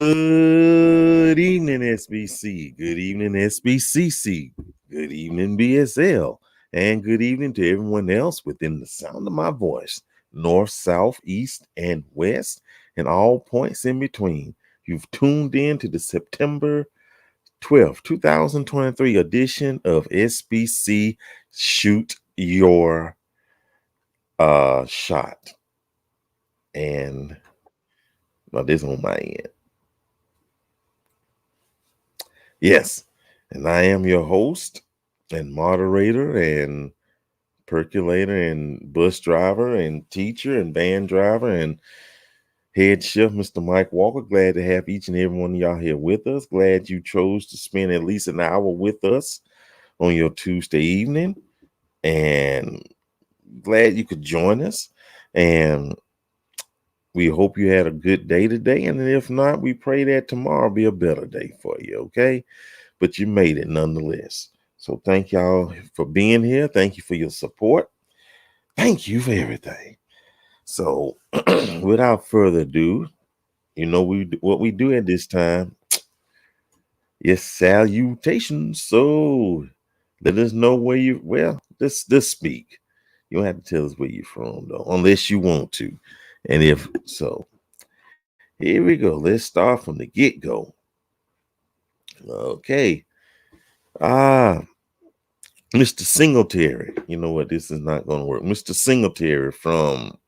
Good evening, SBC. Good evening, SBCC. Good evening, BSL. And good evening to everyone else within the sound of my voice, north, south, east, and west, and all points in between. You've tuned in to the September 12th, 2023 edition of SBC Shoot Your Shot. And now this on my end. Yes, and I am your host and moderator and percolator and bus driver and teacher and van driver and head chef, Mr. Mike Walker. Glad to have each and every one of y'all here with us. Glad you chose to spend at least an hour with us on your Tuesday evening, and glad you could join us. And we hope you had a good day today. And if not, we pray that tomorrow be a better day for you, okay? But you made it nonetheless. So thank y'all for being here. Thank you for your support. Thank you for everything. So without further ado, what we do at this time is salutations. So let us know where just speak. You don't have to tell us where you're from though, unless you want to. And if so, here we go. Let's start from the get-go. Okay. Ah, Mr. Singletary. You know what? This is not going to work. Mr. Singletary from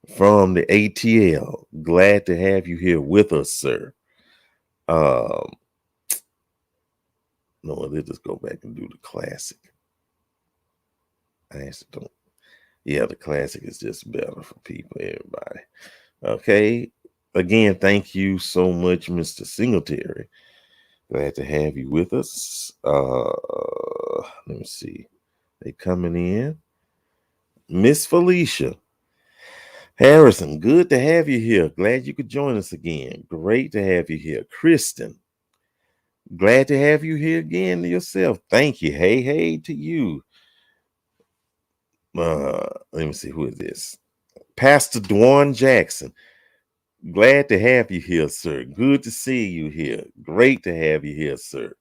the ATL. Glad to have you here with us, sir. Um, no, let's just go back and do the classic. I actually don't. Yeah, the classic is just better for people, everybody. Okay. Again, thank you so much, Mr. Singletary. Glad to have you with us. Let me see. They coming in. Miss Felicia Harrison, good to have you here. Glad you could join us again. Great to have you here. Kristen, glad to have you here again yourself. Thank you. Hey to you. Let me see, who is this? Pastor Dwan Jackson. Glad to have you here, sir. Good to see you here. Great to have you here, sir.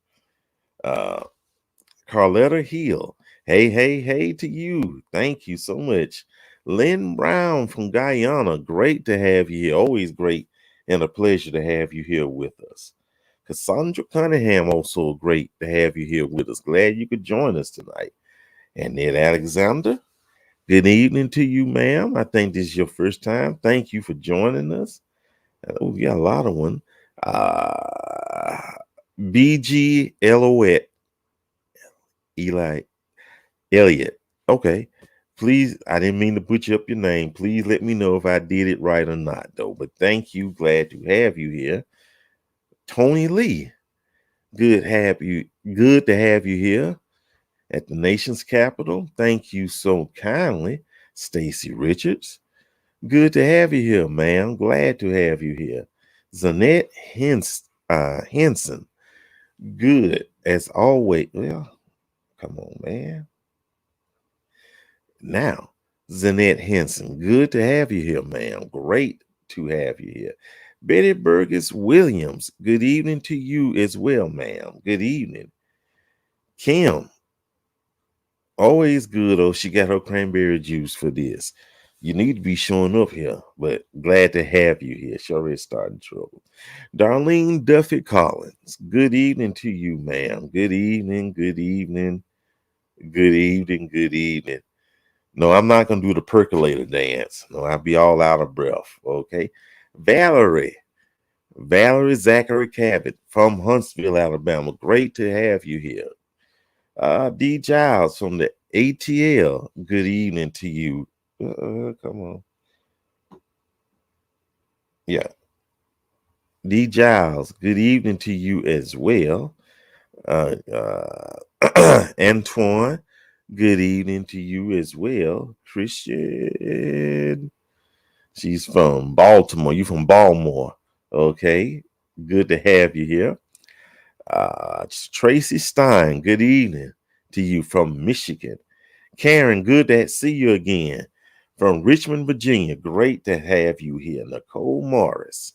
Uh, Carletta Hill. Hey to you. Thank you so much. Lynn Brown from Guyana. Great to have you here. Always great and a pleasure to have you here with us. Cassandra Cunningham, also great to have you here with us. Glad you could join us tonight. Annette Alexander. Good evening to you, ma'am. I think this is your first time. Thank you for joining us. Oh, we got a lot of one. BG Eloette. Eli Elliott. Okay. Please, I didn't mean to butcher up your name. Please let me know if I did it right or not, though. But thank you. Glad to have you here. Tony Lee. Good to have you here at the nation's capital. Thank you so kindly, Stacy Richards. Good to have you here, ma'am. Glad to have you here. Zanette Henson. Good as always. Well, come on, man. Now, Zanette Henson, good to have you here, ma'am. Great to have you here. Betty Burgess Williams, good evening to you as well, ma'am. Good evening. Kim, always good. Oh, she got her cranberry juice for this. You need to be showing up here, but glad to have you here. She already started trouble. Darlene Duffy Collins, good evening to you, ma'am. Good evening, good evening, good evening, good evening. No, I'm not going to do the percolator dance. No, I'll be all out of breath. Okay. Valerie Zachary Cabot from Huntsville, Alabama. Great to have you here. D. Giles from the ATL. Good evening to you. Come on. Yeah. D. Giles, good evening to you as well. Antoine, good evening to you as well. Christian, she's from Baltimore. You from Baltimore. Okay. Good to have you here. Tracy Stein, good evening to you from Michigan. Karen, good to see you again from Richmond, Virginia. Great to have you here. Nicole Morris.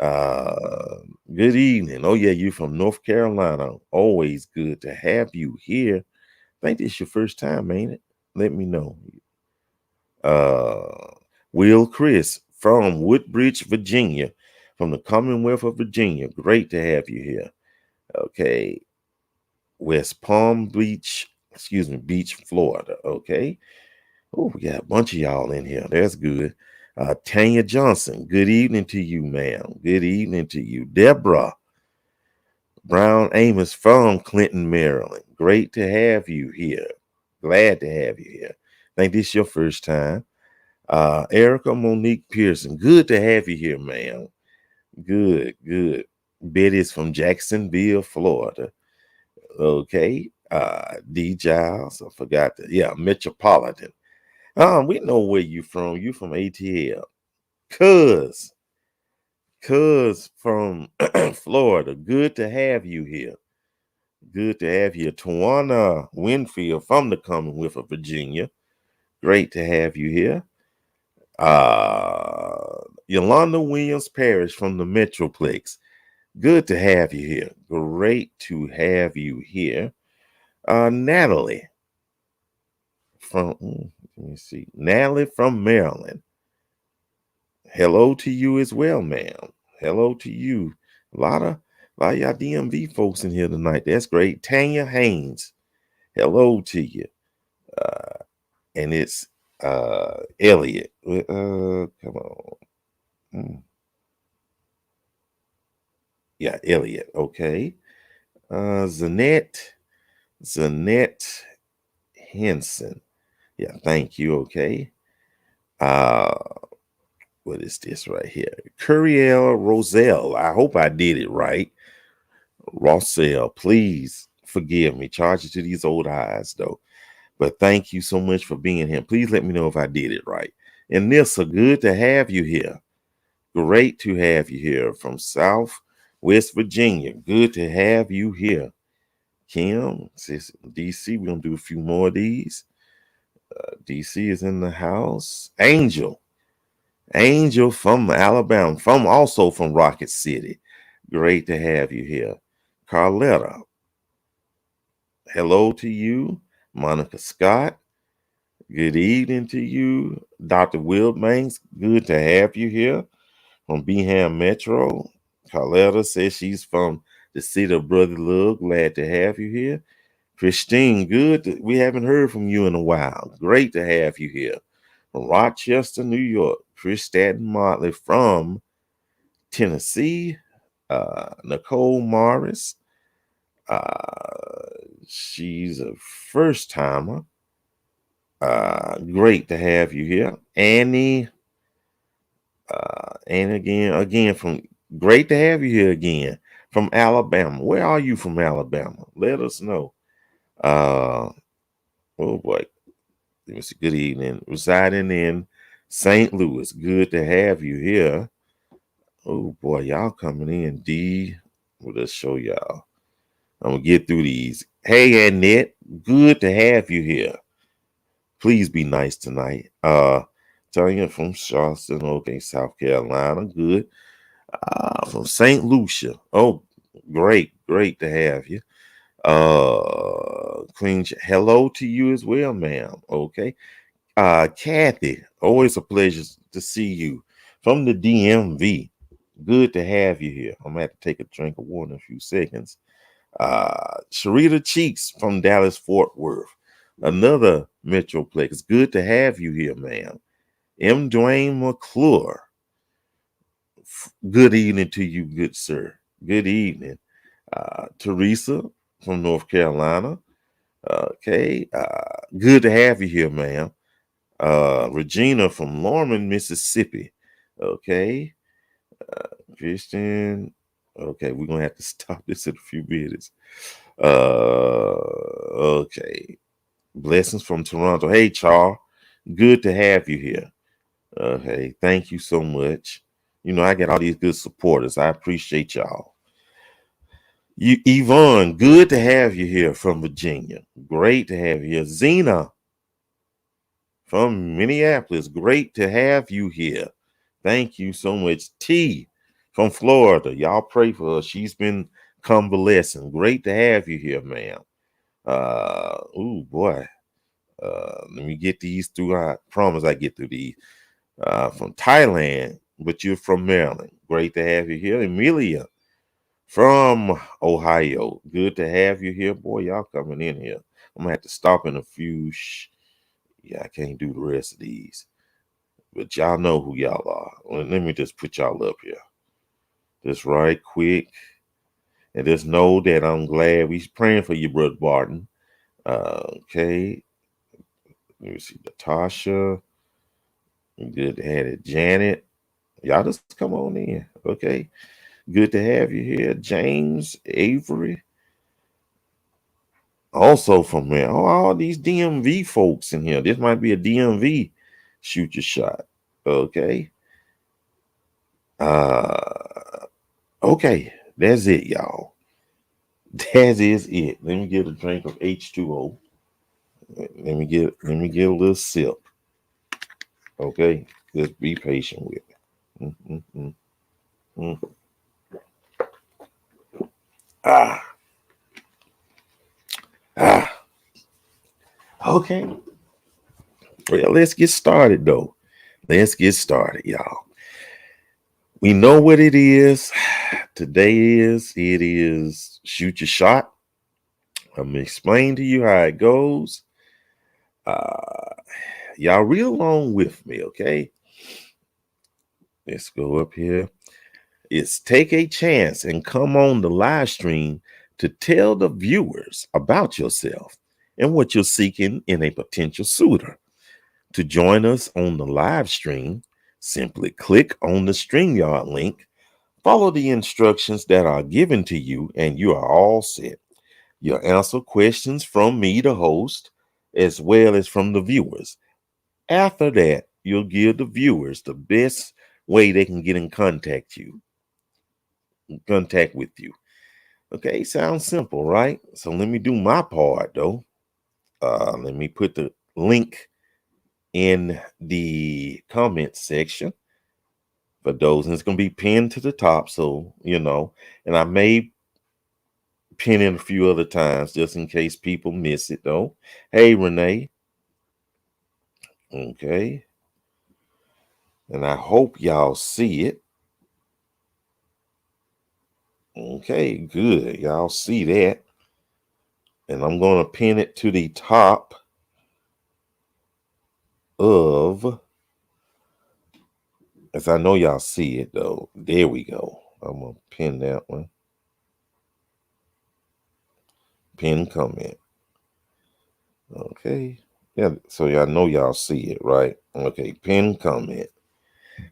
Uh, Good evening. Oh, yeah, you from North Carolina. Always good to have you here. I think this your first time, ain't it? Let me know. Uh, Will Kris from Woodbridge, Virginia, from the Commonwealth of Virginia. Great to have you here. Okay. West Palm Beach, Beach, Florida. Okay. Oh, we got a bunch of y'all in here. That's good. Tanya Johnson, good evening to you, ma'am. Good evening to you. Deborah Brown Amos from Clinton, Maryland. Great to have you here. Glad to have you here. Think this is your first time. Erica Monique Pearson, good to have you here, ma'am. Good, good. Betty's from Jacksonville, Florida. Okay. D Giles, I forgot that. Yeah, Metropolitan. We know where you from. You from ATL. Cuz from Florida. Good to have you here. Good to have you. Tawana Winfield from the Commonwealth of Virginia. Great to have you here. Yolanda Williams Parrish from the Metroplex. Good to have you here. Great to have you here. Natalie from let me see. Natalie from Maryland. Hello to you as well, ma'am. Hello to you. A lot of y'all DMV folks in here tonight. That's great. Tanya Haynes. Hello to you. And it's Elliot. Come on. Yeah, Elliot. Okay. Zanette Henson. Yeah, thank you. Okay. Uh what is this right here? Curiel Roselle. I hope I did it right. Rossell, please forgive me. Charge it to these old eyes, though. But thank you so much for being here. Please let me know if I did it right. And Nissa, good to have you here. Great to have you here from South West Virginia. Good to have you here. Kim, sis, DC, we're going to do a few more of these. DC is in the house. Angel from Alabama, also from Rocket City. Great to have you here. Carletta, hello to you. Monica Scott, good evening to you. Dr. Will Banks, good to have you here from Beham Metro. Carletta says she's from the city of Brother Love. Glad to have you here. Christine, we haven't heard from you in a while. Great to have you here. From Rochester, New York. Chris Staten Motley from Tennessee. Nicole Morris. She's a first timer. Great to have you here. Annie. And again from great to have you here again from Alabama. Where are you from Alabama? Let us know. Oh boy. Let me see. Good evening. Residing in St. Louis. Good to have you here. Oh boy, y'all coming in. D. We'll just show y'all. I'm gonna get through these. Hey Annette, good to have you here. Please be nice tonight. Tanya from Charleston, okay, South Carolina, good. From St. Lucia. Oh, great to have you. Queen, hello to you as well, ma'am. Okay. Kathy, always a pleasure to see you from the DMV. Good to have you here. I'm gonna have to take a drink of water in a few seconds. Sharita Cheeks from Dallas Fort Worth, another Metroplex. Good to have you here, ma'am. M. Dwayne McClure. Good evening to you, good sir. Good evening. Teresa from North Carolina. Okay. Good to have you here, ma'am. Regina from Lorman, Mississippi. Okay. Christian. Okay, we're gonna have to stop this in a few minutes. Okay. Blessings from Toronto. Hey, Char. Good to have you here. Okay, thank you so much. You know, I get all these good supporters. I appreciate y'all. You, Yvonne, good to have you here from Virginia. Great to have you here. Zina from Minneapolis. Great to have you here. Thank you so much. T from Florida. Y'all pray for her. She's been convalescing. Great to have you here, ma'am. Oh boy. Let me get these through. I promise I get through these. From Thailand, but you're from Maryland. Great to have you here. Amelia from Ohio. Good to have you here. Boy, y'all coming in here. I'm gonna have to stop in a few. Yeah, I can't do the rest of these. But y'all know who y'all are. Well, let me just put y'all up here. Just right quick. And just know that I'm glad we's praying for you, Brother Barton. Okay. Let me see. Natasha. Good to have it. Janet. Y'all just come on in. Okay. Good to have you here. James Avery. Also from there. Oh, all these DMV folks in here. This might be a DMV shoot your shot. Okay. Okay. That's it, y'all. That is it. Let me get a drink of H2O. Let me get a little sip. Okay. Just be patient with me. Ah. Ah. Okay. Well, let's get started though. Let's get started, y'all. We know what it is. Today it is shoot your shot. I'm gonna explain to you how it goes. Uh, y'all read along with me, okay? Let's go up here. It's take a chance and come on the live stream to tell the viewers about yourself and what you're seeking in a potential suitor. To join us on the live stream, simply click on the StreamYard link, follow the instructions that are given to you, and you are all set. You'll answer questions from me, the host, as well as from the viewers. After that, you'll give the viewers the best way they can get in contact with you. Okay, sounds simple, right? So let me do my part though. Let me put the link in the comment section for those, and it's gonna be pinned to the top, so and I may pin it a few other times just in case people miss it though. Hey Renee. Okay. And I hope y'all see it. Okay, good. Y'all see that. And I'm going to pin it to the top of, as I know y'all see it though. There we go. I'm going to pin that one. Pin comment. Okay. Yeah, so y'all know y'all see it, right? Okay, pin comment.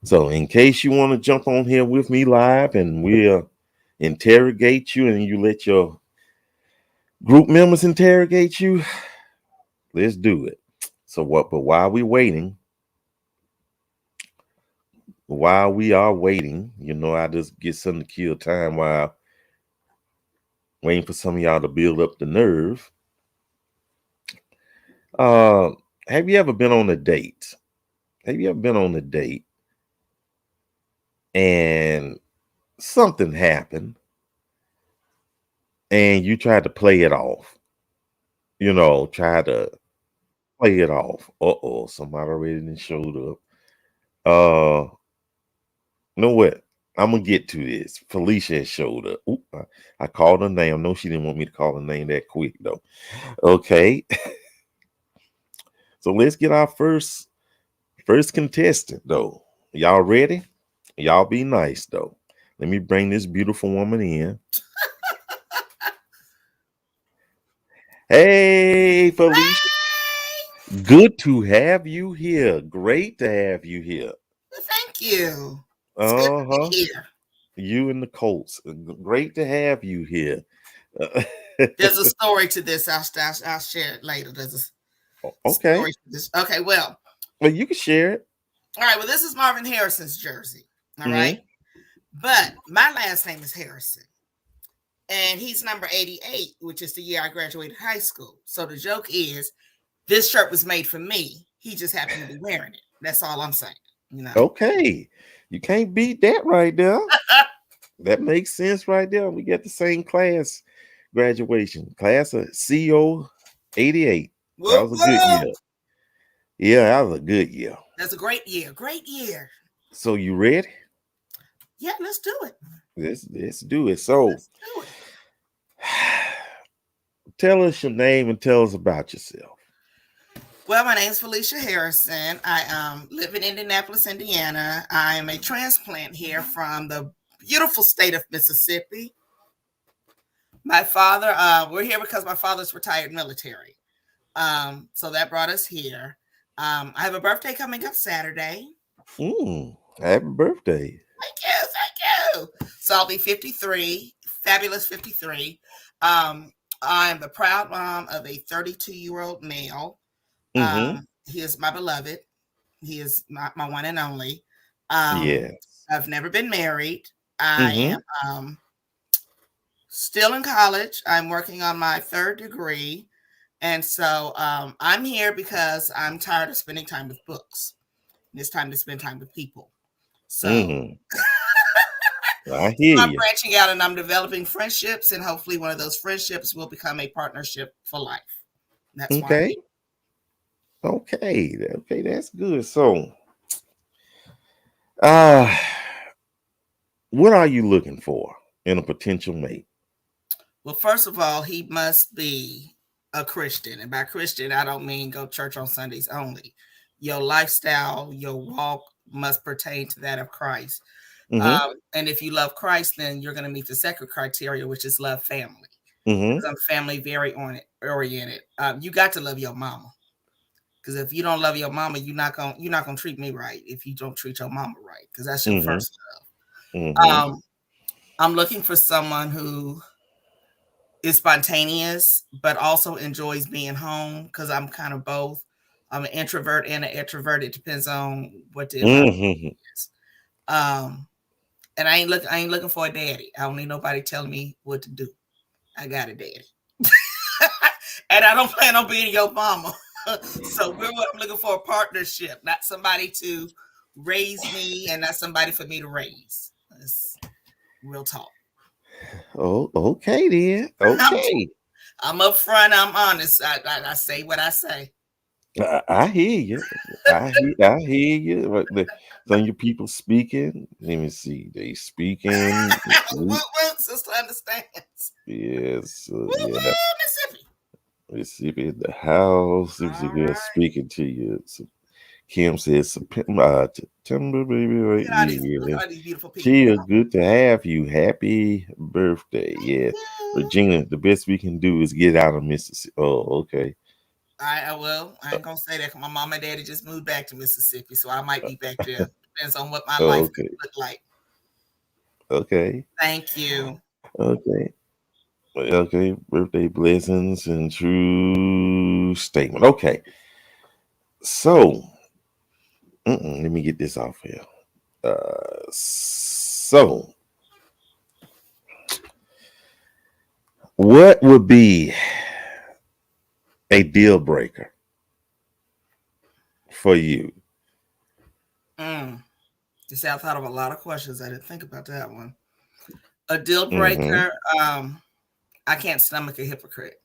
So in case you want to jump on here with me live and we'll interrogate you and you let your group members interrogate you, let's do it. So but while we waiting, while we are waiting, I just get something to kill time while waiting for some of y'all to build up the nerve. Uh, have you ever been on a date? Have you ever been on a date and something happened and you tried to play it off? Try to play it off. Uh-oh, somebody already done showed up. You know what? I'm gonna get to this. Felicia has showed up. Oop, I called her name. I know she didn't want me to call her name that quick though. Okay. So let's get our first contestant though. Y'all ready? Y'all be nice though. Let me bring this beautiful woman in. Hey, Felicia. Good to have you here. Great to have you here. Thank you. It's good to Uh-huh. be here. You and the Colts. Great to have you here. There's a story to this. I'll share it later. There's a Okay. story to this. Okay, well, Well, you can share it. all right. Well, this is Marvin Harrison's jersey. All right. Mm-hmm. But my last name is Harrison. And he's number 88, which is the year I graduated high school. So the joke is this shirt was made for me. He just happened to be wearing it. That's all I'm saying. Okay. You can't beat that right there. That makes sense right there. We got the same class graduation. Class of CO 88. That Whoop, was a good whoop. year. Yeah, that was a good year. That's a great year. Great year. So you ready? Yeah, let's do it. Let's do it. So Let's do it. tell us your name and tell us about yourself. Well, my name is Felicia Harrison. I live in Indianapolis, Indiana. I am a transplant here from the beautiful state of Mississippi. My father, we're here because my father's retired military. So that brought us here. I have a birthday coming up Saturday. Happy birthday. Thank you, thank you. So I'll be 53, fabulous 53. I'm the proud mom of a 32-year-old male. Mm-hmm. He is my beloved. He is my one and only. Um, Yes. I've never been married. I Mm-hmm. am still in college. I'm working on my third degree. And so I'm here because I'm tired of spending time with books. And it's time to spend time with people. So Mm-hmm. I hear I'm you. branching out and I'm developing friendships. And hopefully one of those friendships will become a partnership for life. That's why I'm Okay. here. Okay. Okay, that's good. So uh what are you looking for in a potential mate? Well, first of all, he must be a Christian. And by Christian, I don't mean go church on Sundays only. Your lifestyle, your walk must pertain to that of Christ. Mm-hmm. And if you love Christ, then you're going to meet the second criteria, which is love family. Mm-hmm. Because I'm family very oriented. You got to love your mama. Because if you don't love your mama, you're not gonna treat me right if you don't treat your mama right. Because that's your Mm-hmm. first love. Mm-hmm. I'm looking for someone who is spontaneous, but also enjoys being home because I'm kind of both. I'm an introvert and an extrovert. It depends on what the environment Mm-hmm. is. Um, and I ain't looking for a daddy. I don't need nobody telling me what to do. I got a daddy. And I don't plan on being your mama. So I'm looking for a partnership, not somebody to raise me and not somebody for me to raise. That's real talk. Oh, okay then. I'm, Okay. I'm upfront. I'm honest. I say what I say. I hear you. I hear you. Some of your people speaking. Let me see. They speaking. Woo woo, sister understands. Yes. Woo Yeah. woo, Mississippi. Mississippi in the house. Let me see. All We're right. speaking to you. So Kim says September, baby. Right? Look Yeah. at all these beautiful people. Chia, good to have you. Happy birthday. Thank Yeah. you. Regina, the best we can do is get out of Mississippi. Oh, okay. I will. I ain't gonna say that 'cause my mom and daddy just moved back to Mississippi, so I might be back there. Depends on what my Oh, life okay. look like. Okay. Thank you. Okay. Okay. Birthday blessings and true statement. Okay. So, let me get this off here. So, what would be a deal breaker for you? Mm. You see, I thought of a lot of questions. I didn't think about that one. A deal Mm-hmm. breaker. I can't stomach a hypocrite.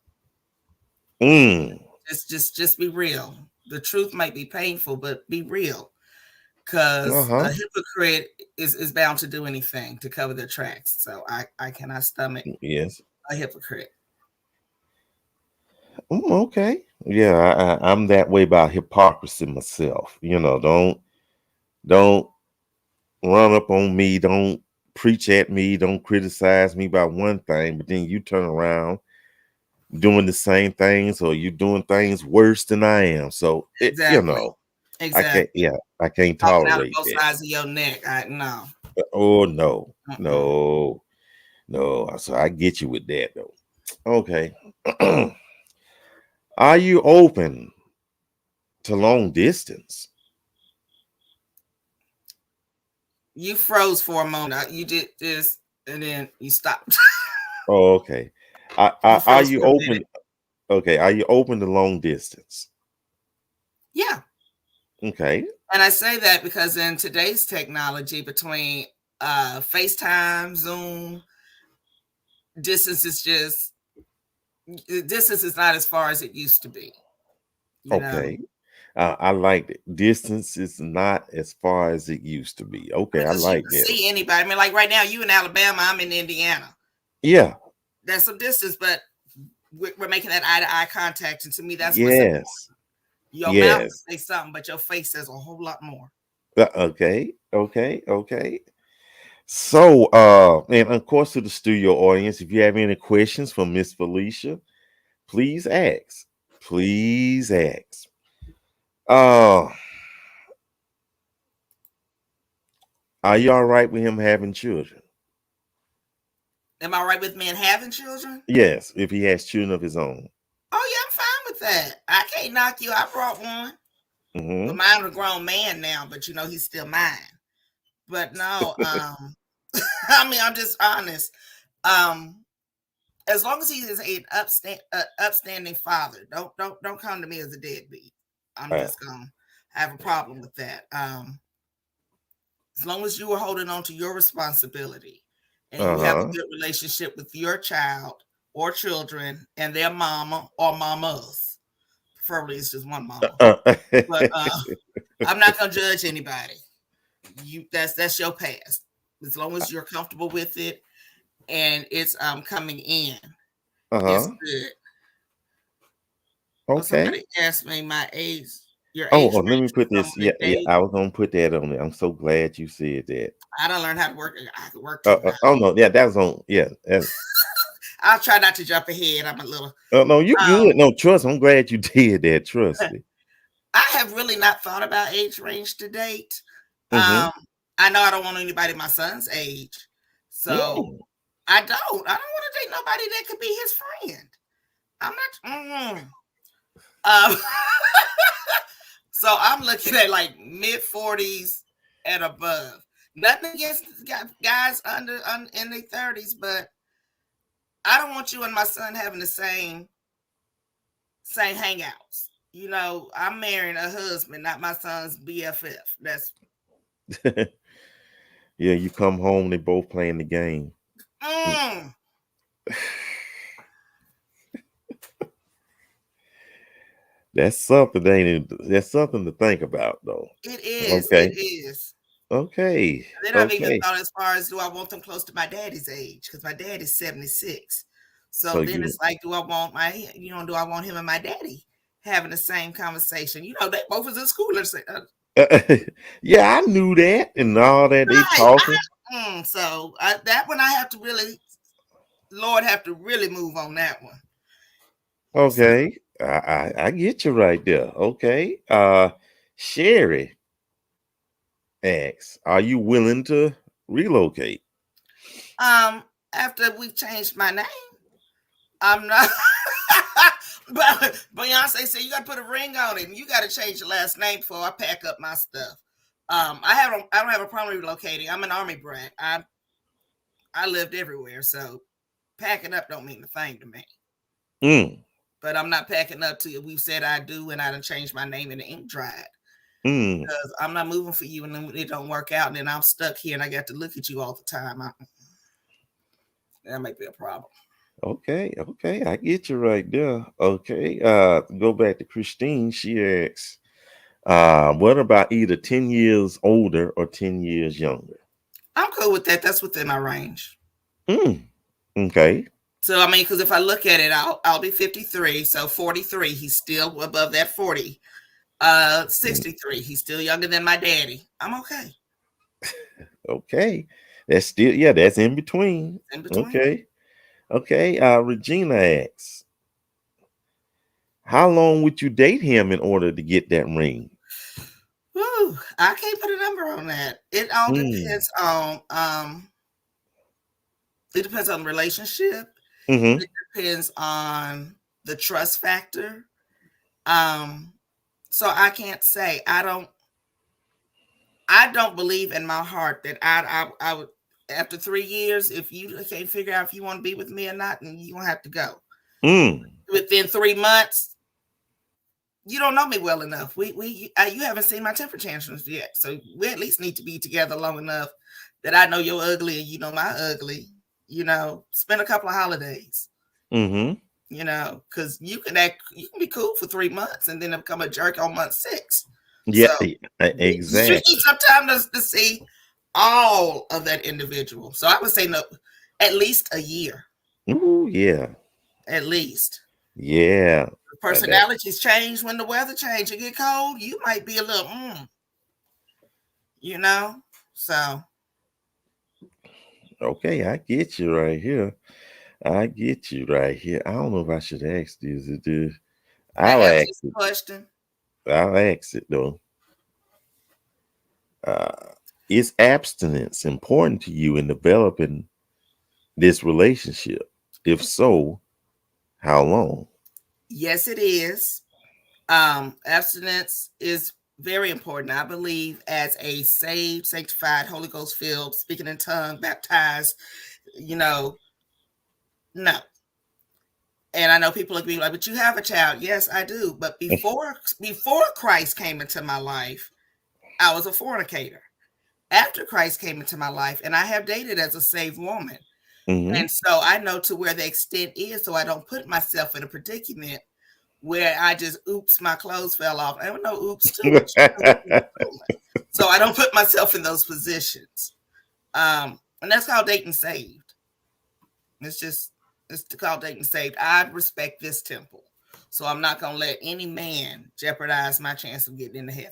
Mm. Just be real. The truth might be painful, but be real. Because a Uh-huh. hypocrite is bound to do anything to cover their tracks. So I cannot stomach Yes. a hypocrite. Okay. Yeah, I'm that way about hypocrisy myself. Don't run up on me. Don't preach at me. Don't criticize me about one thing, but then you turn around doing the same things, or you doing things worse than I am. So Exactly. I can't. Exactly. Yeah, I can't Talking out of tolerate both that. sides of your neck. No. Oh no, Mm-mm. no, no. So I get you with that though. Okay. Are you open to long distance? You froze for a moment. You did this and then you stopped. Oh, okay. You Are froze you for a minute. open? Okay. Are you open to long distance? Yeah. Okay. And I say that because in today's technology, between FaceTime, Zoom, distance is just distance is not as far as it used to be. You know, Okay. I like it. Distance is not as far as it used to be. Okay, I because you like can that. see anybody. I mean, like right now, you in Alabama, I'm in Indiana. Yeah. That's some distance, but we're making that eye to eye contact, and to me, that's what's important. Yes. Your mouth Yes. can say something, but your face says a whole lot more. Okay. Okay. Okay. So, and of course, to the studio audience, if you have any questions for Miss Felicia, please ask. Please ask. Uh, are you all right with him having children? Am I right with men having children? Yes, if he has children of his own. Oh yeah, I'm fine with that. I can't knock you. I brought one. But Mm-hmm. mine's a grown man now, but he's still mine. But no, I mean, I'm just honest. Um, as long as he is an upstanding father, don't come to me as a deadbeat. I'm Uh just gonna have a problem with that. As long as you are holding on to your responsibility and you have a huh. good relationship with your child or children and their mama or mamas, preferably it's just one mama. Uh, But I'm not gonna judge anybody. That's your past. As long as you're comfortable with it and it's coming in, it's uh-huh. good. Oh, Okay. somebody asked me my age, your Oh, age let me range for put this. someone to Yeah, yeah. date. I was gonna put that on there. I'm so glad you said that. I don't learn how to work. I can work too now. Oh no, yeah, that was on. Yeah. I'll try not to jump ahead. I'm a little. Oh no, you Um, good. No, trust. I'm glad you did that. Trust me. I have really not thought about age range to date. Mm-hmm. Um, I know I don't want anybody my son's age, so Mm. I don't want to date nobody that could be his friend. I'm not. Um, so I'm looking at like mid 40s and above. Nothing against guys under in their 30s, but I don't want you and my son having the same hangouts. I'm marrying a husband, not my son's BFF. That's Yeah, you come home, they both playing the game. Mm. mm, That's something, ain't it? That's something to think about, though. it is. It Okay. is. Okay. Then I've even Okay. thought as far as do I want them close to my daddy's age? Because my dad is 76. So So then you, it's like, do I want him and my daddy having the same conversation? They both was in school. Let's say, yeah, I knew that and all that they right. talking. So that one I have to really, Lord, have to really move on that one. So Okay, I get you right there. Okay, Sherry asks, "Are you willing to relocate?" after we changed my name, I'm not. But Beyonce said you got to put a ring on it, and you got to change your last name before I pack up my stuff. I don't have a problem relocating. I'm an army brat. I lived everywhere, so packing up don't mean a thing to me. Mm, But I'm not packing up till we said I do, and I done changed my name and the ink dried. mm. Because I'm not moving for you, and then it don't work out, and then I'm stuck here, and I got to look at you all the time. That might be a problem. Okay, okay, I get you right there. Okay, go back to Christine. She asks, "What about either 10 years older or 10 years younger?" I'm cool with that. That's within my range. Mm, okay. So I mean, because if I look at it, I'll be 53. So 43, he's still above that 40. Mm, 63, he's still younger than my daddy. I'm okay. okay, that's still, yeah, that's in between. In between. Okay. Okay, Regina asks, how long would you date him in order to get that ring? Whew, I can't put a number on that. It all Mm. depends on it depends on the relationship. Mm-hmm. It depends on the trust factor. Um, so I can't say I don't believe in my heart that I would after 3 years, if you can't figure out if you want to be with me or not, then you don't have to go. Mm. Within 3 months, you don't know me well enough. You haven't seen my temper tantrums yet, so we at least need to be together long enough that I know you're ugly and you know my ugly. Spend a couple of holidays. Mm-hmm. Because you can be cool for 3 months and then become a jerk on month 6. So Yeah, you need exactly. some time to see all of that individual. So I would say no, at least a year, Ooh, yeah. at least. Yeah. That Personalities change when the weather change. It get cold, you might be a little, you know. So okay, I get you right here. I get you right here. I don't know if I should ask this. I I'll asked ask this it. question. I'll ask it though. Is abstinence important to you in developing this relationship? If so, how long? Yes, it is. Abstinence is very important. I believe as a saved, sanctified, Holy Ghost filled, speaking in tongue, baptized, you know, no. And I know people are going to be like, but you have a child. Yes, I do. But before Christ came into my life, I was a fornicator. After Christ came into my life, and I have dated as a saved woman. Mm-hmm. And so I know to where the extent is, so I don't put myself in a predicament where I just oops, my clothes fell off. I don't know oops too, but so I don't put myself in those positions. And that's called dating saved. It's called dating saved. I respect this temple, so I'm not gonna let any man jeopardize my chance of getting into heaven.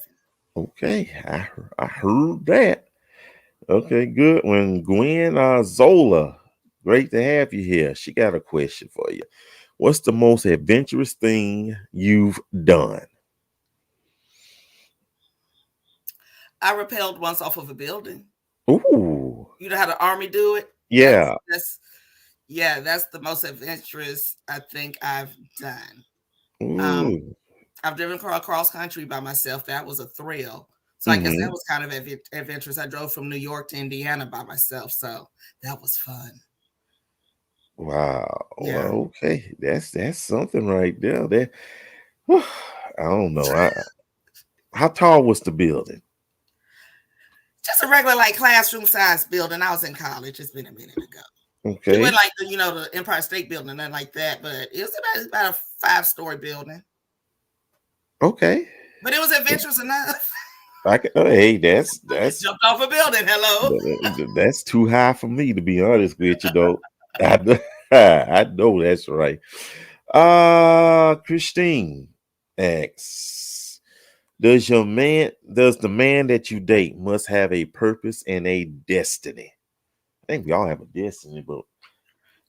Okay, I heard that. Okay, good. When Gwen Zola, great to have you here. She got a question for you. What's the most adventurous thing you've done? I repelled once off of a building. Ooh, You know how the army do it? yeah. That's the most adventurous I think I've done. Um, Ooh. I've driven cross country by myself. That was a thrill. So I guess that Mm-hmm. was kind of adventurous. I drove from New York to Indiana by myself, so that was fun. Wow. Yeah, Well, okay. That's something right there. That I don't know. How tall was the building? just a regular like classroom size building. I was in college. It's been a minute ago. It wasn't Okay. like the Empire State Building, nothing like that, but it was about a 5-story building. Okay. But it was adventurous enough. I can, hey, that's Jumped off a building. Hello. that's too high for me to be honest with you though. I, know- I know that's right. Christine asks, does the man that you date must have a purpose and a destiny? I think we all have a destiny, but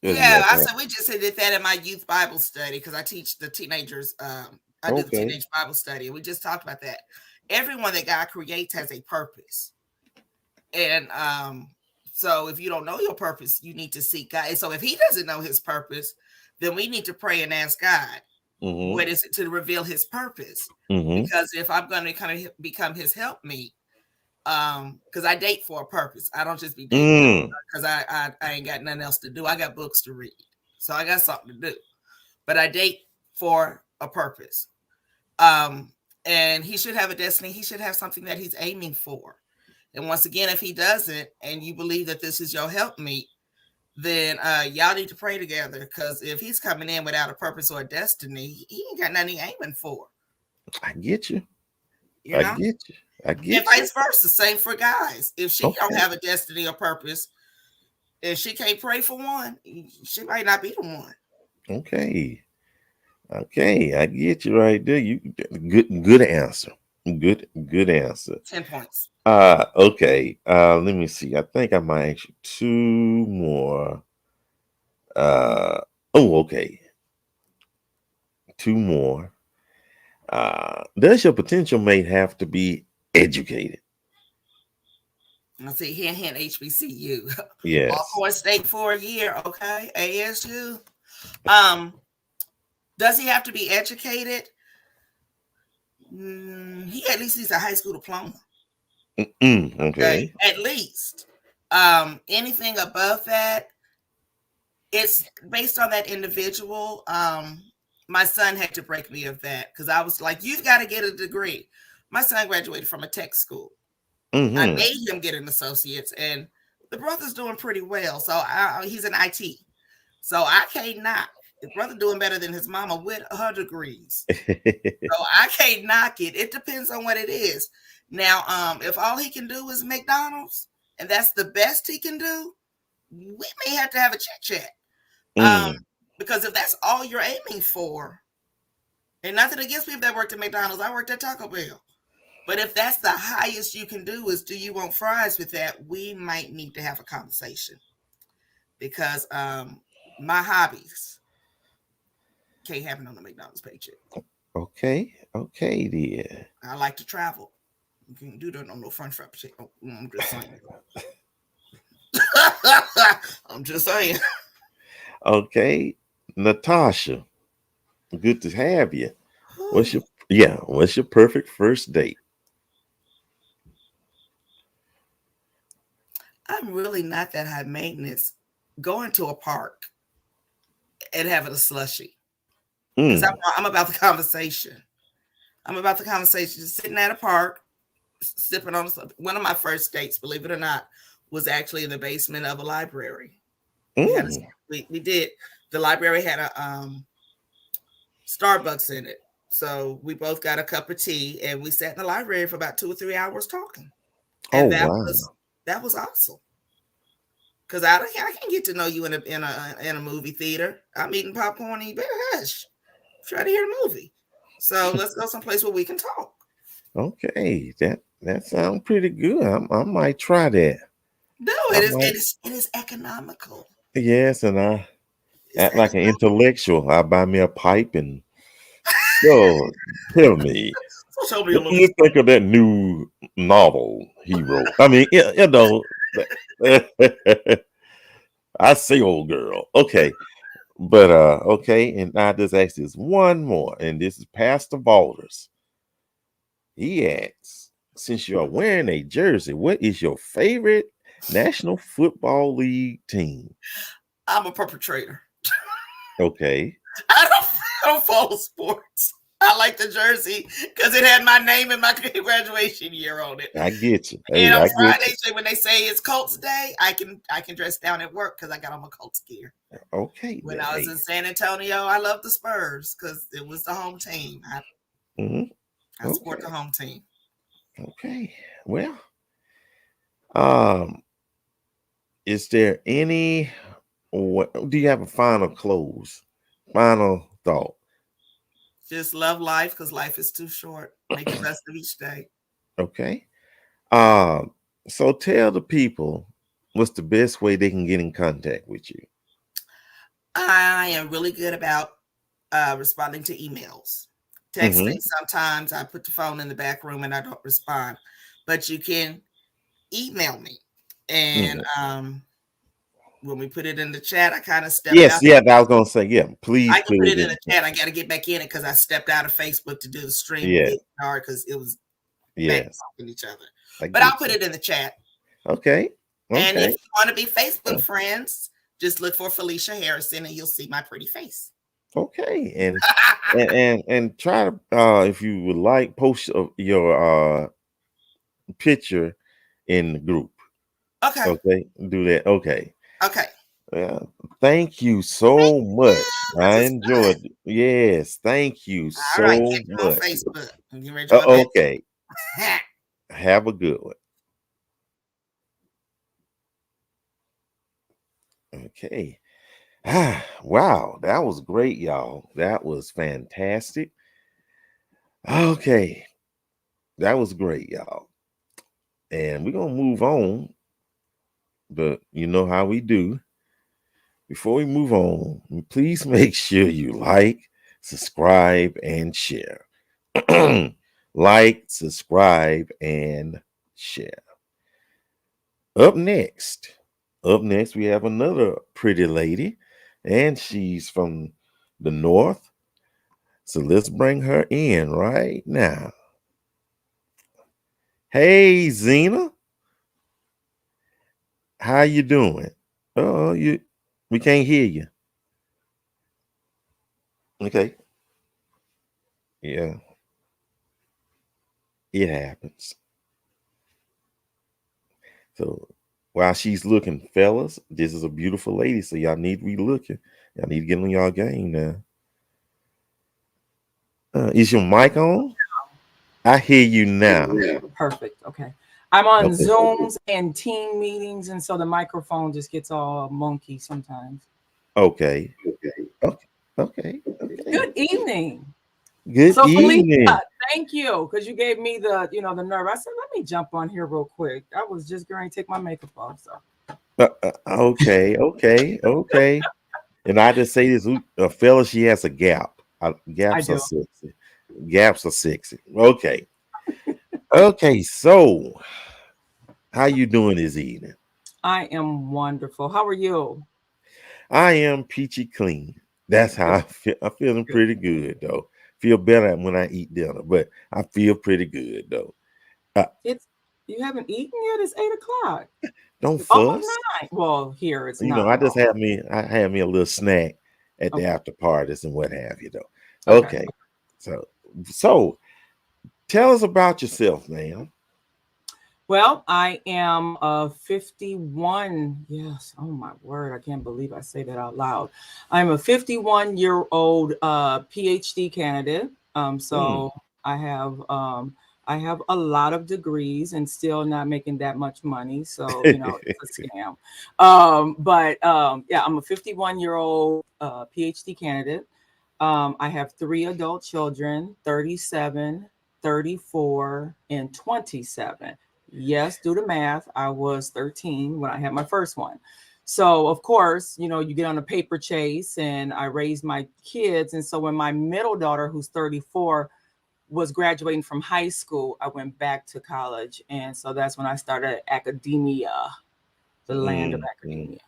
does he Yeah, have I that? said we just did that in my youth Bible study because I teach the teenagers. I do the Okay. teenage Bible study, and we just talked about that. Everyone that God creates has a purpose, and so if you don't know your purpose, you need to seek God. And so if He doesn't know His purpose, then we need to pray and ask God Mm-hmm. what is it to reveal His purpose. Mm-hmm. Because if I'm going to kind of become His helpmeet, because I date for a purpose. I don't just be dating Mm. because I ain't got nothing else to do. I got books to read, so I got something to do. But I date for a purpose. Um, and he should have a destiny. He should have something that he's aiming for. And once again, if he doesn't, and you believe that this is your helpmeet, then y'all need to pray together. Because if he's coming in without a purpose or a destiny, he ain't got nothing aiming for. I get you. You I know. get you. I And get you. vice versa, same for guys. If she don't Okay. have a destiny or purpose, if she can't pray for one, she might not be the one. Okay. Okay. I get you right there. You good answer. Good answer. 10 points. Okay. Let me see. I think I might ask you two more. Uh okay. Two more. Does your potential mate have to be educated? I see, hint, hint, HBCU. Yes. Alcorn State for a year, okay? ASU. Um, does he have to be educated? He at least needs a high school diploma. Okay. Okay, at least. Anything above that, it's based on that individual. My son had to break me of that because I was like, you've got to get a degree. My son graduated from a tech school. I Mm-hmm. made him get an associate's, and the brother's doing pretty well. So he's in IT. So I can't knock. The brother doing better than his mama with her degrees. So I can't knock it. It depends on what it is. Now, if all he can do is McDonald's, and that's the best he can do, we may have to have a chat. Um, Mm. because if that's all you're aiming for, and nothing against people that worked at McDonald's, I worked at Taco Bell. But if that's the highest you can do is do you want fries with that, we might need to have a conversation because my hobbies can't happen on the McDonald's paycheck. Okay. Okay, dear. I like to travel. You can't do that on no French fry paycheck. Oh, I'm just saying. I'm just saying. Okay. Natasha, good to have you. What's your perfect first date? I'm really not that high maintenance. Going to a park and having a slushy because Mm. I'm about the conversation. I'm about the conversation. Just sitting at a park, sipping on something. One of my first dates, believe it or not, was actually in the basement of a library. We had a, Mm. we did the library had a Starbucks in it, so we both got a cup of tea and we sat in the library for about 2 or 3 hours talking, Oh and wow. that was awesome. Cause I can't get to know you in a movie theater. I'm eating popcorn and you better hush. Try to hear the movie. So let's go someplace where we can talk. Okay. That sounds pretty good. I might try that. No, I might. it is economical. Yes, and I It's act like an economical. intellectual. I buy me a pipe and so tell me, So show me a what do little. you think of that new novel he wrote? I mean, I say old girl. Okay. But okay, and I just ask this one more, and this is Pastor Balders. He asks, since you're wearing a jersey, what is your favorite National Football League team? I'm a perpetrator. Okay, I don't, I don't follow sports. I like the jersey because it had my name and my graduation year on it. I get you. And Hey, on I get Friday, you. when they say it's Colts Day, I can dress down at work because I got on my Colts gear. Okay, When then. I was Hey. in San Antonio, I loved the Spurs because it was the home team. Hmm. I support the Okay. home team. Okay. Well, um, is there any? What do you have a final close? Final thought. Just love life because life is too short. Make the best of each day. Okay. Um, so tell the people what's the best way they can get in contact with you. I am really good about responding to emails. Texting, Mm-hmm. sometimes I put the phone in the back room and I don't respond, but you can email me. And Mm-hmm. when we put it in the chat, I kind of stepped Yes, out. yeah, I was gonna say, yeah, please I can put put it it in in. the chat. I got to get back in it because I stepped out of Facebook to do the stream Yeah, video because it was back yes, talking each other. I But I'll get put you. it in the chat. Okay, And if okay, you want to be Facebook friends, just look for Felicia Harrison and you'll see my pretty face. okay, and try to if you would like post your picture in the group. Okay. Okay, do that. Okay. Okay. Yeah. Thank you Thank so much. you. This I is fun. enjoyed. Yes, thank you All right. so Catch you on much. Facebook. I'm getting ready to join back. Okay. Have a good one. Okay. Ah, wow, that was great, y'all. That was fantastic. Okay, that was great, y'all. And we're gonna move on, but you know how we do. Before we move on, please make sure you like, subscribe, and share. Like, subscribe, and share. Up next, we have another pretty lady, and she's from the north. So let's bring her in right now. Hey, Zina, how you doing? Oh, we can't hear you. Okay. Yeah, it happens. So while she's looking, fellas, this is a beautiful lady. So y'all need to be looking. Y'all need to get on y'all game now. Is your mic on? I hear you now. Perfect. Okay. I'm on Okay. Zooms and team meetings, and so the microphone just gets all monkey sometimes. Okay. Okay. Okay. Okay. Good evening. Good So Felicia, evening. thank you because you gave me the nerve. I said, let me jump on here real quick. I was just going to take my makeup off. So Okay. Okay. Okay. And I just say this, a fella, she has a gap. I Gaps are do. sexy. Gaps are sexy. Okay. Okay. So how you doing this evening? I am wonderful. How are you? I am peachy clean. That's how Good. I feel. I'm feeling Good. pretty good though. Feel better when I eat dinner, but I feel pretty good though. Uh, It's you haven't eaten yet. It's 8 o'clock. don't Almost fuss. nine. Well, here it's I 9. just had me a little snack at the Okay. after parties and what have you though. Okay. Okay. So so tell us about yourself, ma'am. Well, I am 51. Yes. Oh my word. I can't believe I say that out loud. I'm a 51-year-old PhD candidate. Mm. So I have I have a lot of degrees and still not making that much money. So, it's a scam. But yeah, I'm a 51-year-old PhD candidate. I have 3 adult children, 37, 34, and 27. Yes, do the math. I was 13 when I had my first one. So, of course, you get on a paper chase and I raised my kids. And so, when my middle daughter, who's 34, was graduating from high school, I went back to college. And so that's when I started academia, the land of Mm, mm. academia.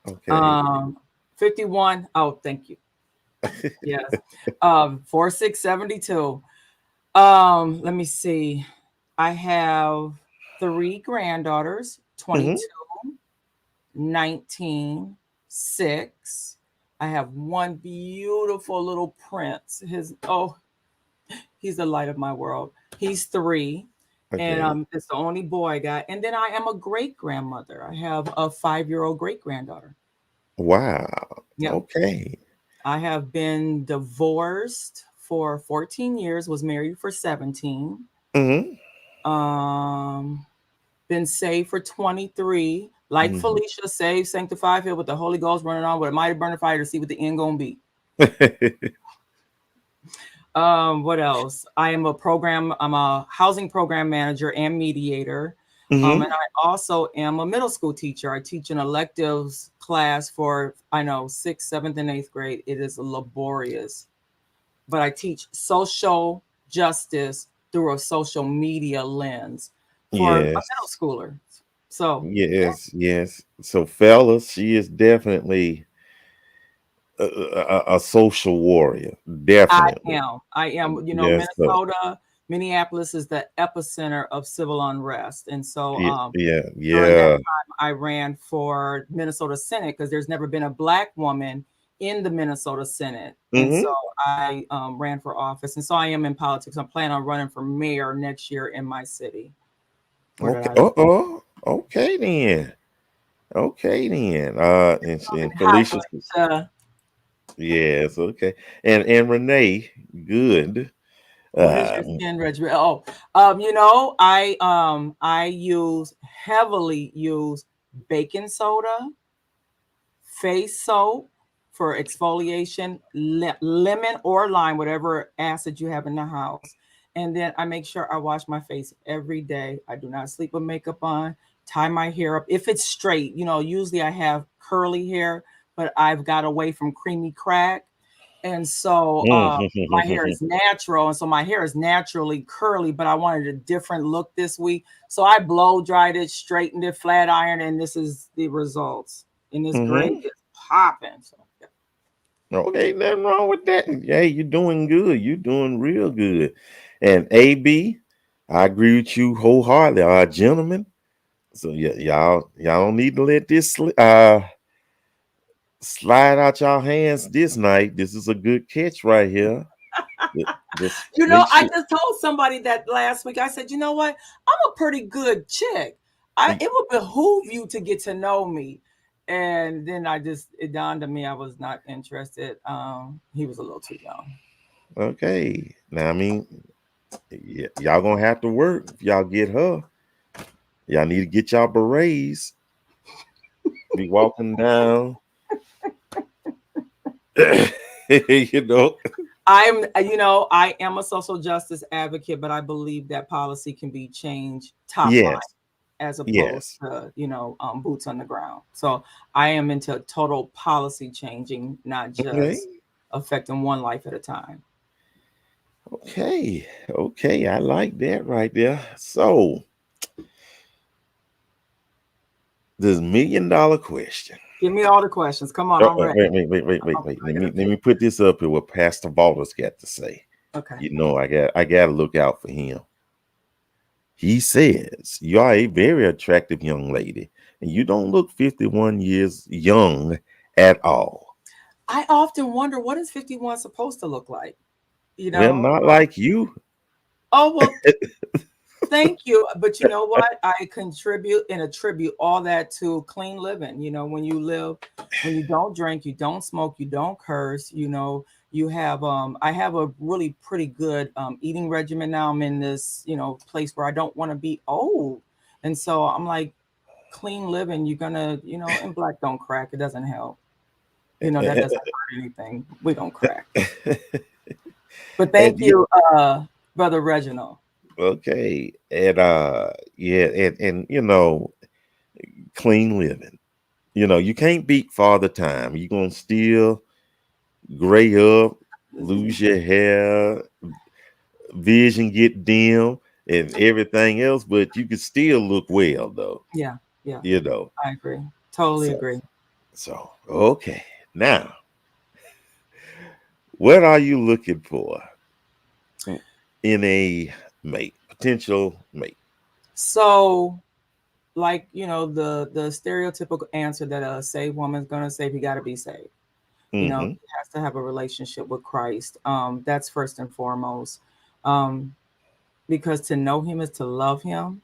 Okay. Um, 51. Oh, thank you. Yes. 4672. Let me see. I have 3 granddaughters, Hmm. 22, 19, 6. I have one beautiful little prince. He's the light of my world. He's 3. And Okay. it's the only boy I got. And then I am a great grandmother. I have a 5-year-old great granddaughter. Wow. Yeah. Okay. I have been divorced for 14 years, was married for 17. Hmm. Um, been saved for 23. Like Hmm. Felicia, saved, sanctified, filled with the Holy Ghost, running on with a mighty burning fire to see what the end gonna be. What else? I'm a housing program manager and mediator. And Hmm. I also am a middle school teacher. I teach an electives class for, I know, 6th, 7th, and 8th grade. It is laborious, but I teach social justice through a social media lens for a middle Yes. schooler. So, yeah, Yes. Yes. So, fellas, she is definitely a social warrior. I Definitely. am. I am. Yes. So. Minnesota, Minneapolis is the epicenter of civil unrest. And so Yeah. Yeah. during that Yeah. time, I ran for Minnesota Senate because there's never been a Black woman in the Minnesota Senate. And so Hmm. I ran for office. And so I am in politics. I'm planning on running for mayor next year in my city. Where did Okay. I live? Uh-oh. Okay then. Okay then. And Hi, Felicia. Felicia. Yes. Okay. And Renee. Good. What is Uh. your skin regimen? Oh, I heavily use baking soda, face soap for exfoliation, lemon or lime, whatever acid you have in the house. And then I make sure I wash my face every day. I do not sleep with makeup on, tie my hair up. If it's straight, usually I have curly hair, but I've got away from creamy crack. And so my hair is natural. And so my hair is naturally curly, but I wanted a different look this week. So I blow dried it, straightened it, flat iron, and this is the results. And this gray Hmm. is popping. So, yeah. Okay, nothing wrong with that. Hey, you're doing good. You're doing real good. And AB, I agree with you wholeheartedly, gentlemen. So yeah, y'all don't need to let this slide out y'all hands this night. This is a good catch right here. Just I make just told somebody that last week. I said, you know what? I'm a pretty good chick. It would behoove you to get to know me. And then it dawned on me I was not interested. He was a little too young. okay. Now, I mean, y'all gonna have to work if y'all get her. Y'all need to get y'all berets. Be walking down. you know. I am a social justice advocate, but I believe that policy can be changed top line Yes. as opposed Yes. to, boots on the ground. So I am into total policy changing, not Okay. just affecting one life at a time. Okay. Okay. I like that right there. So, this $1 million question. Give me all the questions. Come on, Oh, I'm ready. I'm wait. ready to Let field. me put this up here. What Pastor Walter's got to say. Okay. You know, I got to look out for him. He says, "You are a very attractive young lady, and you don't look 51 years young at all." I often wonder, what is 51 supposed to look like? You Well, know? not like you. Oh, well, thank you. But you know what? I contribute and attribute all that to clean living. When you live, when you don't drink, you don't smoke, you don't curse, you have I have a really pretty good eating regimen now. I'm in this, place where I don't want to be old. And so I'm like, clean living, you're gonna, and black don't crack. It doesn't help. That doesn't hurt anything. We don't crack. But thank and you, Brother Reginald. okay, and yeah, and clean living. You can't beat Father Time. You're gonna still gray up, lose your hair, vision get dim, and everything else, but you can still look well though. Yeah, yeah, You know. I agree. Totally So agree. okay. Now, what are you looking for in a mate, potential mate? So, like, the stereotypical answer that a saved woman's gonna say, you gotta be saved. Mm-hmm. He has to have a relationship with Christ. That's first and foremost. Um, because to know him is to love him.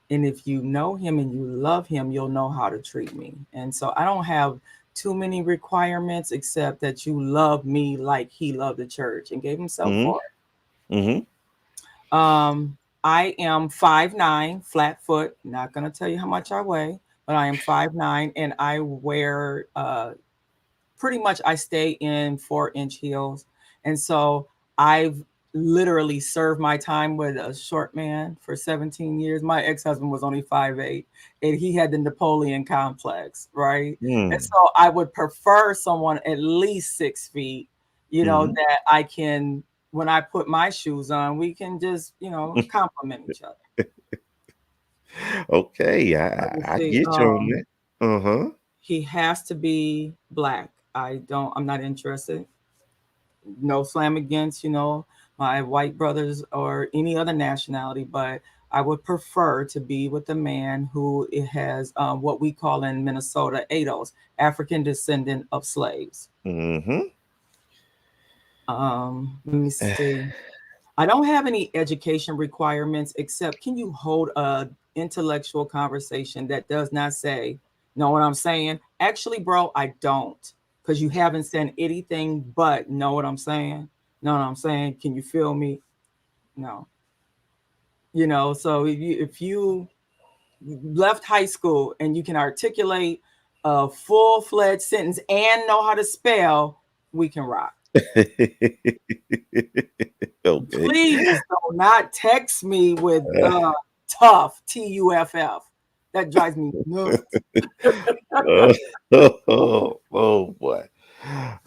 And if you know him and you love him, you'll know how to treat me. And so I don't have too many requirements except that you love me like he loved the church and gave himself Mm-hmm. for Mm-hmm. it. I am 5'9", flat foot. Not gonna tell you how much I weigh, but I am 5'9", and I wear pretty much I stay in 4-inch heels. And so I've literally served my time with a short man for 17 years. My ex-husband was only 5'8", and he had the Napoleon complex, right? And Mm. so I would prefer someone at least 6 feet, Mm-hmm. that I can, when I put my shoes on, we can just, compliment each other. Okay, Let me I see. get you on that. Uh-huh. He has to be black. I'm not interested. No slam against, my white brothers or any other nationality, but I would prefer to be with a man who has what we call in Minnesota ADOS, African descendant of slaves. Mm-hmm. Let me see. I don't have any education requirements except, can you hold a intellectual conversation that does not say, know what I'm saying? Actually, bro, I don't, because you haven't said anything but know what I'm saying. Know what I'm saying? Can you feel me? No. So if you left high school and you can articulate a full-fledged sentence and know how to spell, we can rock. Okay. Please do not text me with tough, TUFF. That drives me nuts. Uh, oh boy.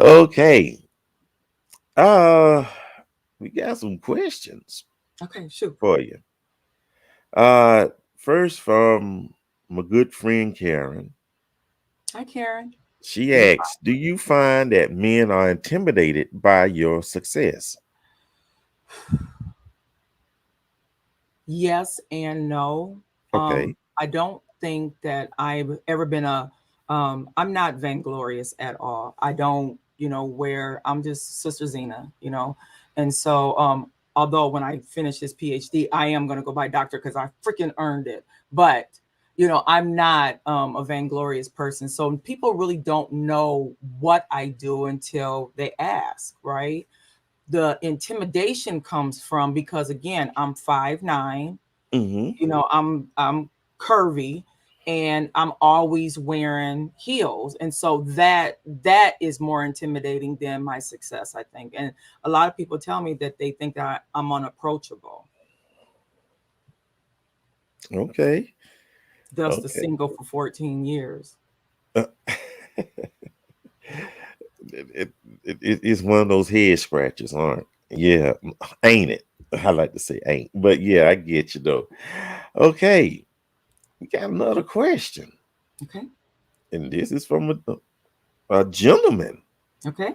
Okay. Uh we got some questions Okay, shoot. for you. Uh First from my good friend Karen. Hi, Karen. She You're asks, do you find that men are intimidated by your success? yes and no. Okay. I don't think that I've ever been I'm not vainglorious at all. I don't, where I'm just Sister Zina, And so although when I finish this PhD, I am going to go by doctor because I freaking earned it. But I'm not a vainglorious person. So people really don't know what I do until they ask, right? The intimidation comes from because again, I'm 5'9", Mm-hmm. I'm curvy and I'm always wearing heels. And so that is more intimidating than my success, I think. And a lot of people tell me that they think that I'm unapproachable. Okay. Thus the Okay. single for 14 years. Uh, it, it's one of those head scratches, aren't? Yeah, ain't it? I like to say ain't, but yeah, I get you though. Okay, we got another question, Okay. and this is from a gentleman, Okay.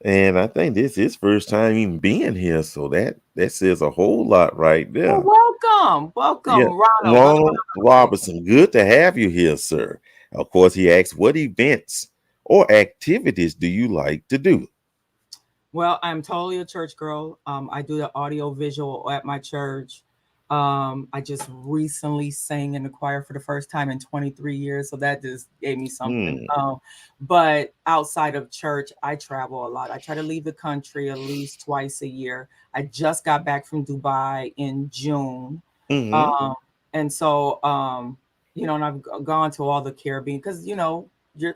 and I think this is his first time even being here, so that says a whole lot right Well, there. welcome. Yeah, Welcome, Ronald, Brother Ronald Ronald. Robertson, good to have you here, sir. Of course, he asks, what events or activities do you like to do? Well, I'm totally a church girl. I do the audio visual at my church. I just recently sang in the choir for the first time in 23 years, so that just gave me something. Hmm. But outside of church, I travel a lot. I try to leave the country at least twice a year. I just got back from Dubai in June, Mm-hmm. um, and so and I've gone to all the Caribbean because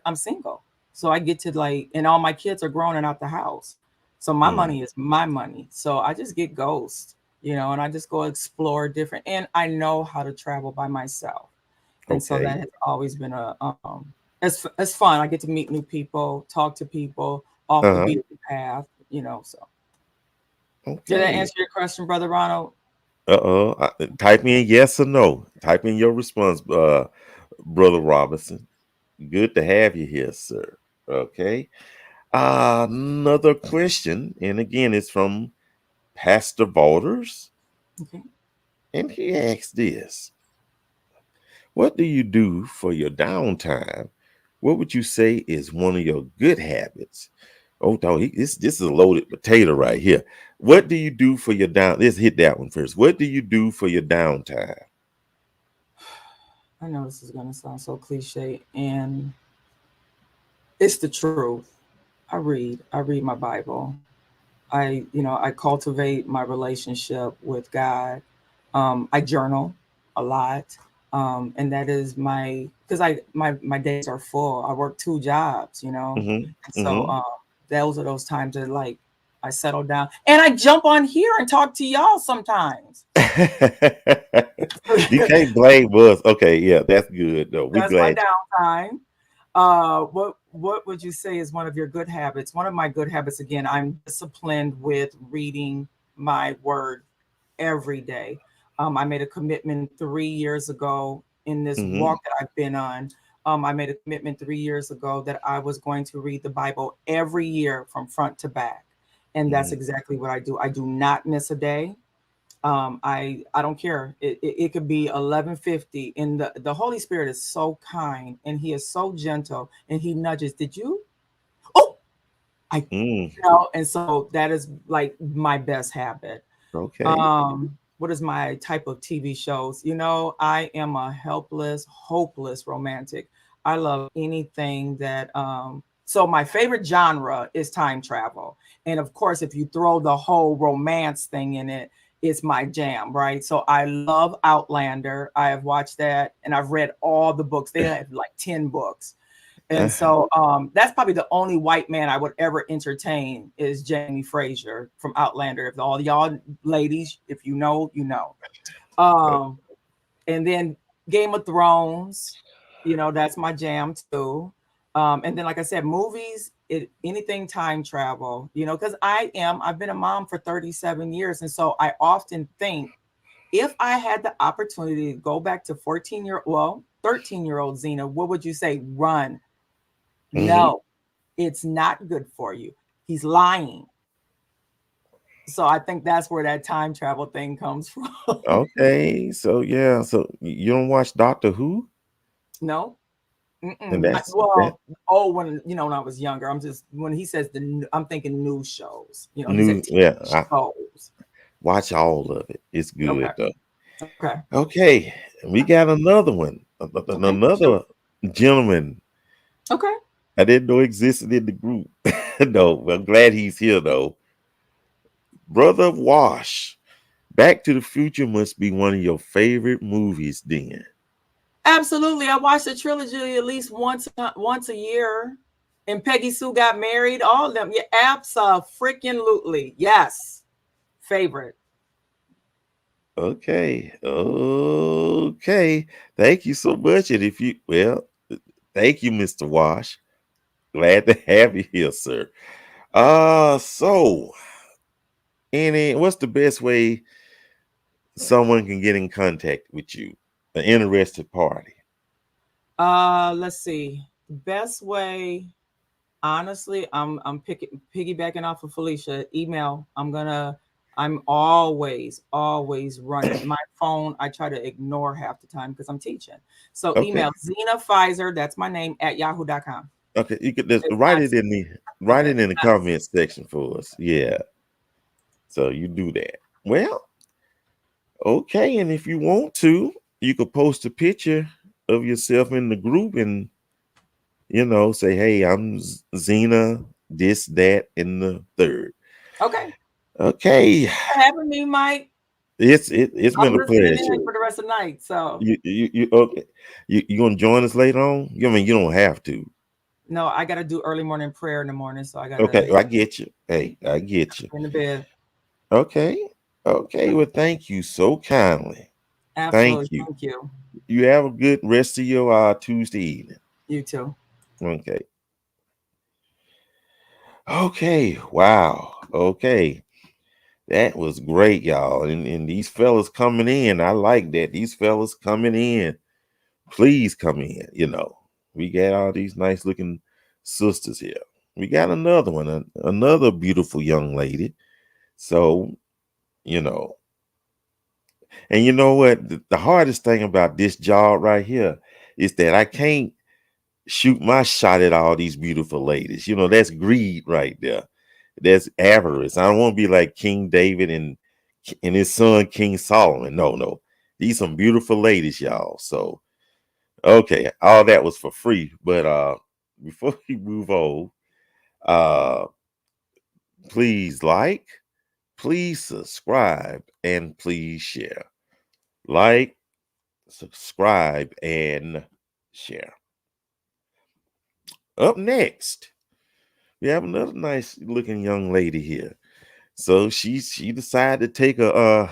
I'm single, so I get to and all my kids are grown and out the house. So my Mm. money is my money. So I just get ghost, and I just go explore different. And I know how to travel by myself, and so Okay. that has always been it's fun. I get to meet new people, talk to people off the Uh-huh. beaten path. So did that Okay. answer your question, Brother Ronald? Uh-oh. Type in yes or no. Type in your response, Brother Robinson. Good to have you here, sir. Okay. Another question, and again, it's from Pastor Borders, Okay. and he asks this: what do you do for your downtime? What would you say is one of your good habits? Oh, no, this is a loaded potato right here. What do you do for your down? Let's hit that one first. What do you do for your downtime? I know this is gonna sound so cliche, and it's the truth. I read. I read my Bible. I cultivate my relationship with God. I journal a lot, and that is because my days are full. I work two jobs, Mm-hmm. and so Mm-hmm. those are those times that I settle down and I jump on here and talk to y'all sometimes. You can't blame us. Okay, yeah, that's good though. We That's my glad. downtime. What would you say is one of your good habits? One of my good habits, again, I'm disciplined with reading my word every day. I made a commitment 3 years ago in this walk Mm-hmm. that I've been on. I made a commitment 3 years ago that I was going to read the Bible every year from front to back. And that's Mm-hmm. exactly what I do. I do not miss a day. I don't care. It could be 11:50, and the Holy Spirit is so kind and He is so gentle, and He nudges. Did you? Oh, I Mm. and so that is like my best habit. Okay. What is my type of TV shows? I am a helpless, hopeless romantic. I love anything that so my favorite genre is time travel. And of course, if you throw the whole romance thing in it, it's my jam, right? So I love Outlander. I have watched that and I've read all the books. They have like 10 books. And so that's probably the only white man I would ever entertain is Jamie Fraser from Outlander. If all y'all ladies, if you know, you know. Um, and then Game of Thrones, that's my jam too. And then, like I said, movies, anything time travel, because I've been a mom for 37 years. And so I often think if I had the opportunity to go back to 13-year-old Zina, what would you say? Run. Mm-hmm. No, it's not good for you. He's lying. So I think that's where that time travel thing comes from. Okay, so yeah, so you don't watch Doctor Who? No, And that's that When when I was younger, when he says I'm thinking news shows. He said new. TV Yeah, I shows. watch all of it. It's Okay, good though. okay, Okay, we got another one. okay, shoot. Another gentleman Okay. I didn't know existed in the group. No, I'm glad he's here though. Brother Wash. Back to the Future must be one of your favorite movies, then. Absolutely. I watched the trilogy at least once a year. And Peggy Sue got married. All of them. Yeah, absolutely. Yes. Favorite. Okay. Okay. Thank you so much. And if you thank you, Mr. Wash. Glad to have you here, sir. So what's the best way someone can get in contact with you? An interested party. Let's see. The best way, honestly, I'm piggybacking off of Felicia. Email. I'm always running. My phone, I try to ignore half the time because I'm teaching. So Okay. email Zina Pfizer, that's my name, at yahoo.com. Okay. You could just It's write not it in the okay. It's not comment section for us. Yeah. So you do that. Well, okay. And if you want to, you could post a picture of yourself in the group and say, hey, I'm Zena, this, that, and the third. okay. Okay. For having me, Mike. It's I'm been a listening in pleasure. for the rest of the night. So You okay? You gonna join us later on? I mean, you don't have to. no, I gotta do early morning prayer in the morning. So I gotta Okay, I get you. Hey, I get you. in the bed. Okay. Okay. Well, thank you so kindly. Thank Absolutely. you. Thank you. You have a good rest of your Tuesday evening. You too. Okay. Okay. Wow. Okay. That was great, y'all. And these fellas coming in, I like that. These fellas coming in. Please come in. We got all these nice looking sisters here. We got another one, another beautiful young lady. So, you know, and you know what? The hardest thing about this job right here is that I can't shoot my shot at all these beautiful ladies. That's greed right there. That's avarice. I don't want to be like King David and his son King Solomon. No, no. These some beautiful ladies, y'all. So okay, all that was for free. But before we move on, uh please like, please subscribe, and please share. Like, subscribe, and share. Up next, we have another nice looking young lady here. So she decided to take a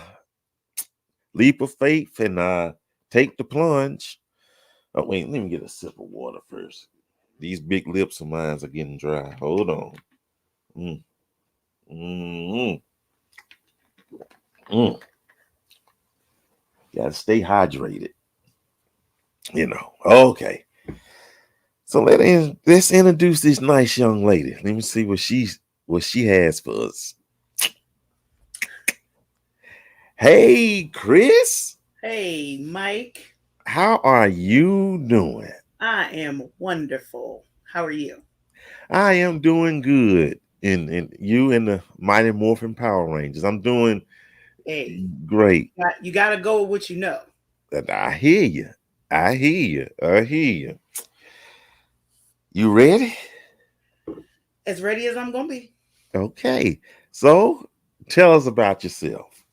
leap of faith and take the plunge. Oh wait, let me get a sip of water first. These big lips of mine are getting dry. Hold on. Mm, mm, mm. Gotta stay hydrated. Okay. So let's introduce this nice young lady. Let me see what she has for us. Hey, Kris. Hey, Mike. How are you doing? I am wonderful. How are you? I am doing good. And you and the Mighty Morphin Power Rangers. I'm doing Hey, great. you got to go with what you know. I hear you. I hear you. I hear you. You ready? As ready as I'm going to be. Okay. So tell us about yourself.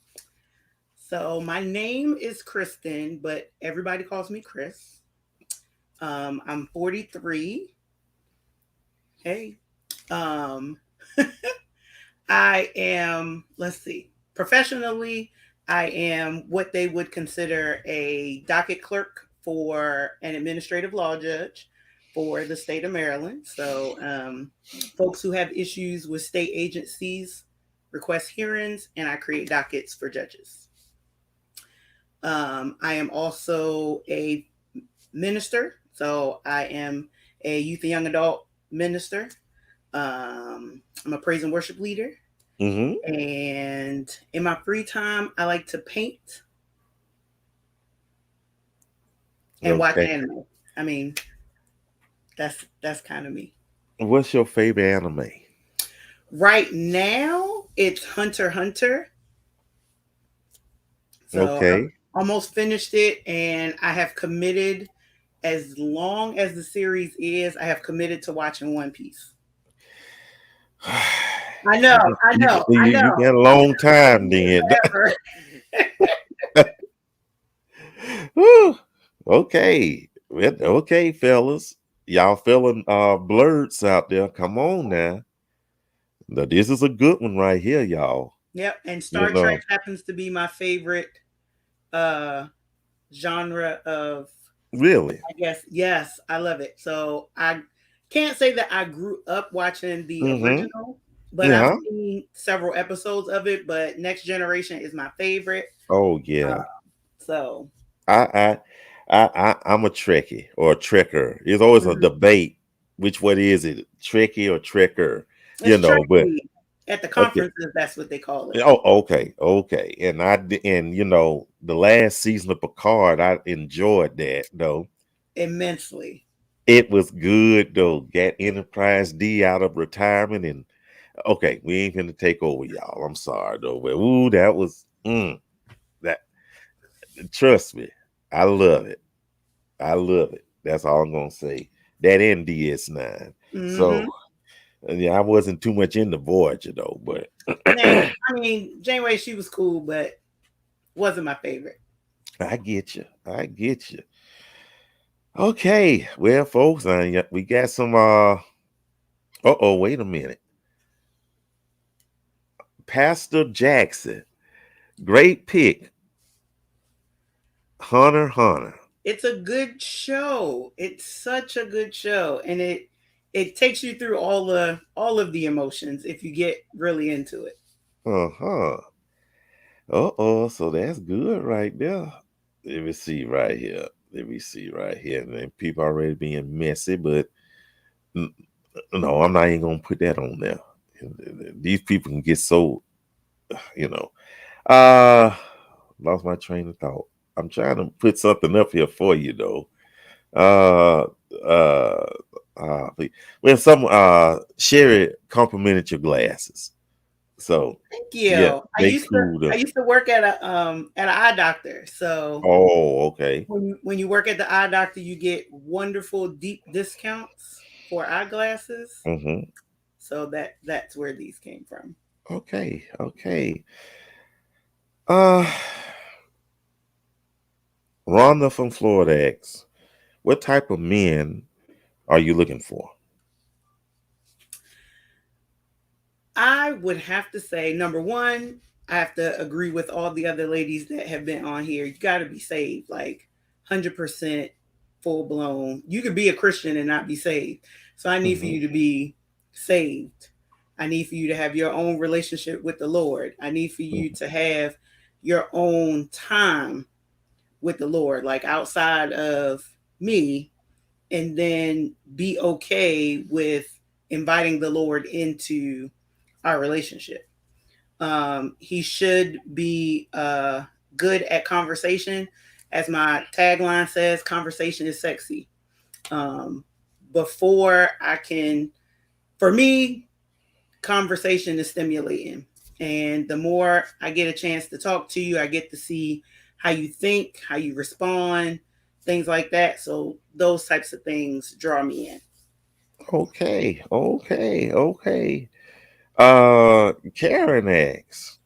So, my name is Kristen, but everybody calls me Kris. I'm 43. Hey. Um, I am, let's see, professionally, I am what they would consider a docket clerk for an administrative law judge for the state of Maryland. So, folks who have issues with state agencies request hearings, and I create dockets for judges. I am also a minister. So, I am a youth and young adult minister. I'm a praise and worship leader. Mm-hmm. And in my free time, I like to paint and watch Okay. anime. I mean, That's kind of me. What's your favorite anime? Right now, it's Hunter x Hunter. So I've Okay. almost finished it, and I have committed, as long as the series is, I have committed to watching One Piece. I know, I know, I You know. got a I'm long just time waiting then. forever. Whew. Okay. Well, okay, fellas. Y'all feeling blurs out there. Come on now. Now this is a good one right here, y'all. Yep, and You Star Trek know, happens to be my favorite uh genre of, really. I guess. Yes, I love it. So I can't say that I grew up watching the Mm-hmm. original, but I've Yeah. seen several episodes of it. But Next Generation is my favorite. Oh Uh, yeah. so I I'm a Trekkie or a Trekker. There's always a mhm. debate which one is it, Trekkie or Trekker, It's but tricky. At the okay. conferences, that's what they call it. Oh, okay, okay. And the last season of Picard, I enjoyed that though. Immensely. It was good though. Got Enterprise D out of retirement, and okay, we ain't gonna take over, y'all. I'm sorry though, but ooh, that was that. Trust me, I love it. I love it. That's all I'm gonna say. That in DS9. Hmm. So yeah, I wasn't too much into Voyager though, but Now, I mean, Janeway, she was cool, but wasn't my favorite. I get you. I get you. Okay, well, folks, we got some. Wait a minute, Pastor Jackson, great pick, Hunter. It's a good show. It's such a good show, and it takes you through all of the emotions if you get really into it. Uh-huh. So that's good right there. Let me see right here. Let me see right here. And then people already being messy, but n- no, I'm not even gonna put that on there. These people can get so, you know. Uh Lost my train of thought. I'm trying to put something up here for you though. Uh uh but when some Sherry complimented your glasses. So Thank yeah, you. they cool I to. used to work at an eye doctor. So Oh, okay. when you work at the eye doctor, you get wonderful deep discounts for eyeglasses. Mm-hmm. So that's where these came from. Okay, okay. Uh Rhonda from Florida asks, what type of men are you looking for? I would have to say, number one, I have to agree with all the other ladies that have been on here. You got to be saved, like 100% full blown. You could be a Christian and not be saved. So I need for Mm-hmm. you to be saved. I need for you to have your own relationship with the Lord. I need for you to have your own time with the Lord, like outside of me, and then be okay with inviting the Lord into our relationship. He should be good at conversation. As my tagline says, conversation is sexy. Um, before I can, for me, conversation is stimulating. And the more I get a chance to talk to you, I get to see how you think, how you respond, things like that. So those types of things draw me in. Okay, okay. Karen asks,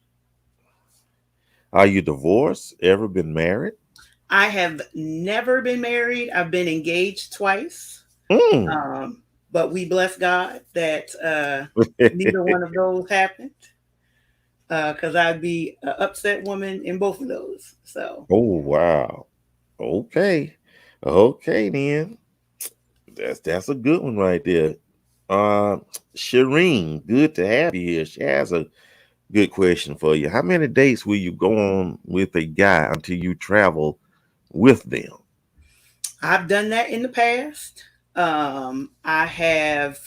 are you divorced? Ever been married? I have never been married. I've been engaged twice. Mm. Um, but we bless God that neither one of those happened, because I'd be an upset woman in both of those. So Oh wow. Okay. Okay then. That's a good one right there. Uh Shireen, good to have you here. She has a good question for you. How many dates will you go on with a guy until you travel with them? I've done that in the past. I have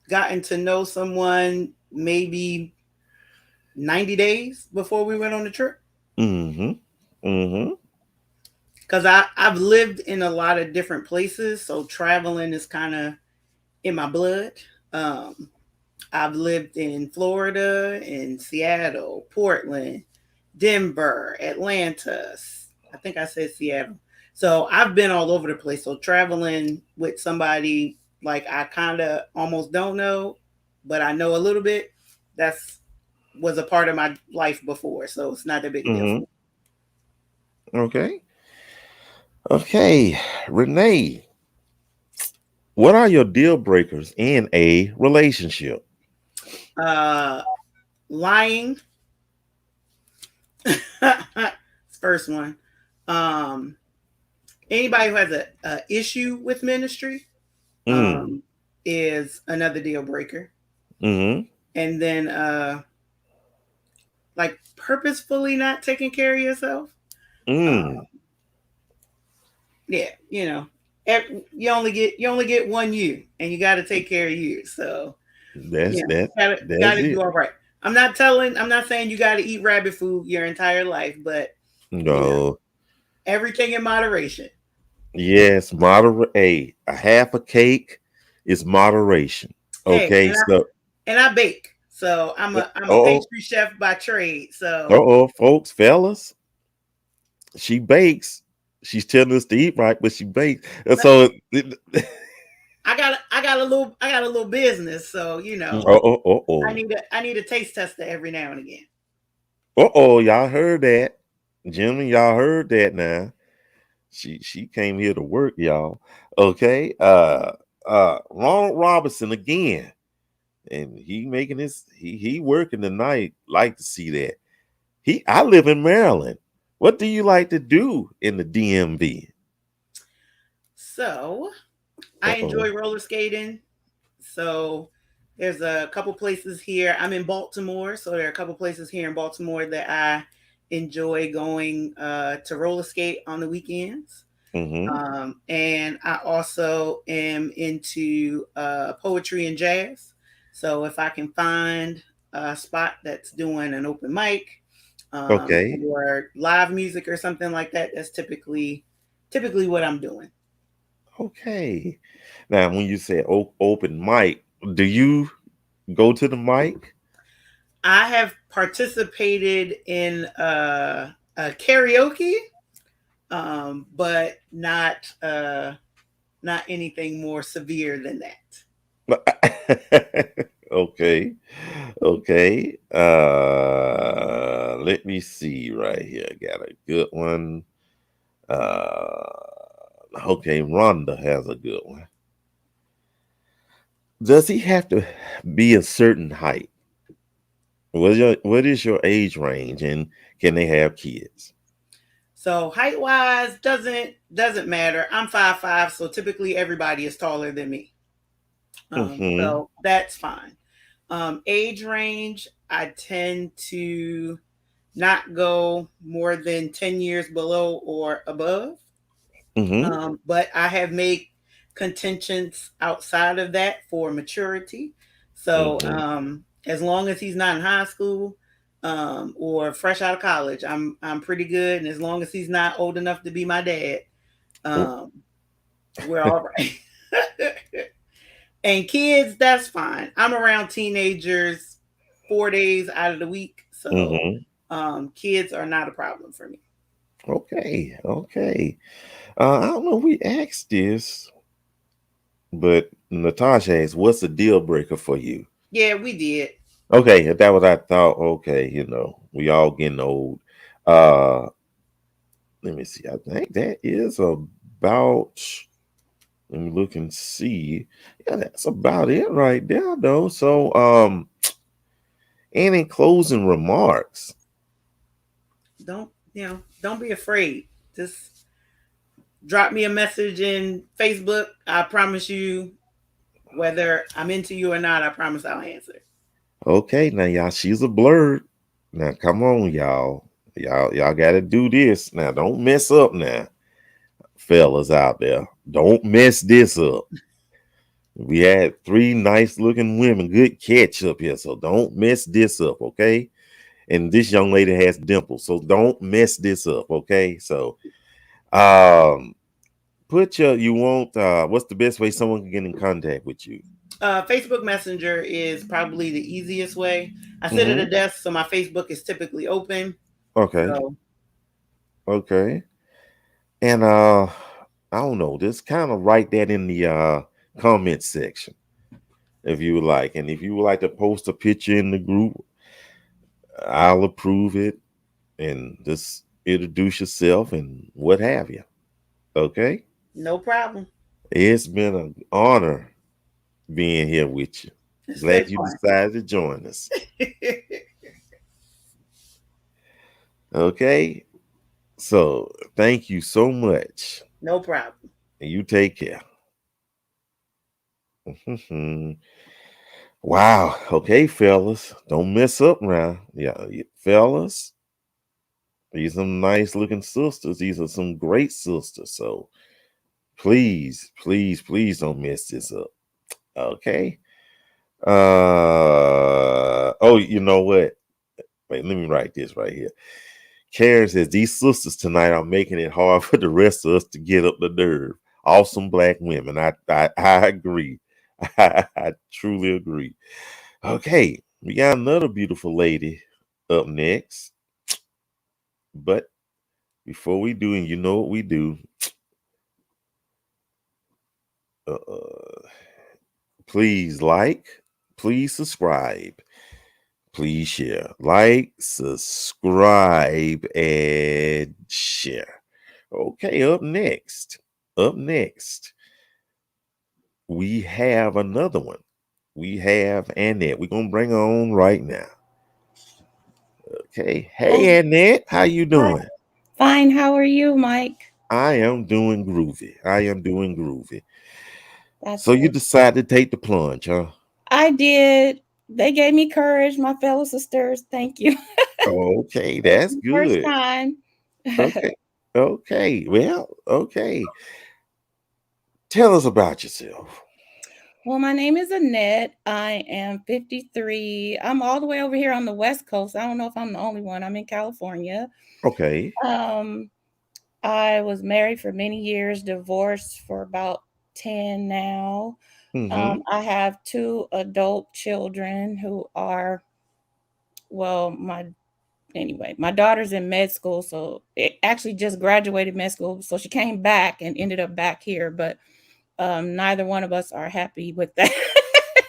gotten to know someone maybe 90 days before we went on the trip. Mm-hmm. Mm-hmm. because I've lived in a lot of different places, so traveling is kind of in my blood. Um, I've lived in Florida, in Seattle, Portland, Denver, Atlanta. I think I said Seattle. So I've been all over the place. So traveling with somebody like I kind of almost don't know, but I know a little bit. That's was a part of my life before, so it's not that big a deal for Mm-hmm. me. Okay. Okay. Renee, what are your deal breakers in a relationship? Uh, Lying, first one. Um, Anybody who has a issue with ministry Mm. um, is another deal breaker. Mm-hmm. And then like purposefully not taking care of yourself. Uh, Mm. yeah, you only get one you, and you got to take care of you. So That's yeah, that. That's gotta do it. all right. I'm not saying you got to eat rabbit food your entire life, but you know No. everything in moderation. Yes, moderate. A half a cake is moderation. Hey, Okay, so and I bake, so I'm a oh, pastry chef by trade. So folks, fellas, she bakes. She's telling us to eat right, but she bakes. And so, I got a little business. So oh, I need a taste tester every now and again. y'all heard that, gentlemen. Y'all heard that now. She came here to work, y'all. Okay, Ronald Robinson again, and he making this. He working tonight. Like to see that. I live in Maryland. What do you like to do in the DMV? So I Uh-oh. enjoy roller skating. So there's a couple places here. I'm in Baltimore, so there are a couple places here in Baltimore that I enjoy going to roller skate on the weekends. Mm-hmm. And I also am into poetry and jazz. So if I can find a spot that's doing an open mic Okay. or live music or something like that, that's typically what I'm doing. Okay. Now, when you say open mic, do you go to the mic? I have participated in a karaoke, but not anything more severe than that. Okay. Okay. Let me see right here. I got a good one. Okay, Rhonda has a good one. Does he have to be a certain height? What is your age range, and can they have kids? So height wise doesn't matter. I'm 5'5", so typically everybody is taller than me. Mm-hmm. So that's fine. Age range, I tend to not go more than 10 years below or above. Mm-hmm. But I have made contentions outside of that for maturity. So Mm-hmm. as long as he's not in high school or fresh out of college, I'm pretty good. And as long as he's not old enough to be my dad, Oh, um, we're all right. And kids, that's fine. I'm around teenagers 4 days out of the week, so mm-hmm. kids are not a problem for me. Okay. Okay. I don't know if we asked this, but Natasha asked, "What's a deal breaker for you?" Yeah, we did. Okay, if that was I thought. Okay, we all getting old. Uh, let me see. I think that is about. Let me look and see. Yeah, that's about it right there, though. So, any closing remarks? Don't be afraid. Just drop me a message in Facebook. I promise you, whether I'm into you or not, I promise I'll answer. Okay, now y'all, she's a blurred. Now, come on, y'all. Y'all got to do this. Now, don't mess up now, fellas out there. Don't mess this up. We had three nice looking women, good catch up here. So don't mess this up, okay? And this young lady has dimples. So don't mess this up, okay? So Um, put your you want what's the best way someone can get in contact with you? Facebook Messenger is probably the easiest way. I sit at a Mm-hmm. desk, so my Facebook is typically open. Okay. So Okay. And I don't know, just kind of write that in the comment section if you would like. And if you would like to post a picture in the group, I'll approve it and just introduce yourself and what have you. Okay. no problem. It's been an honor being here with you. It's been Glad you fun. decided to join us. Okay. So thank you so much. No problem. And you take care. Wow. Okay, fellas. Don't mess up now. Yeah, fellas. These are some nice looking sisters. These are some great sisters. So please, please, please don't mess this up. Okay. Oh, you know what? Wait, let me write this right here. Karen says these sisters tonight are making it hard for the rest of us to get up the nerve. Awesome black women. I agree. I truly agree. Okay, we got another beautiful lady up next. But before we do, and you know what we do, please like, please subscribe, please share. Like, subscribe, and share. Okay, up next, we have another one. We have Annette. We're gonna bring her on right now. Okay. Hey Hi. Annette, how you doing? Fine. How are you, Mike? I am doing groovy. I am doing groovy. That's So you good. decided to take the plunge, huh? I did. They gave me courage, my fellow sisters. Thank you. Okay, It's that's the first good. time. Okay. Okay. Well, okay. Tell us about yourself. Well, my name is Annette. I am 53. I'm all the way over here on the West Coast. I don't know if I'm the only one. I'm in California. Okay. Um, I was married for many years, divorced for about 10 now. Mm-hmm. I have two adult children who are, well, my daughter's in med school, so it actually just graduated med school, so she came back and ended up back here, but neither one of us are happy with that.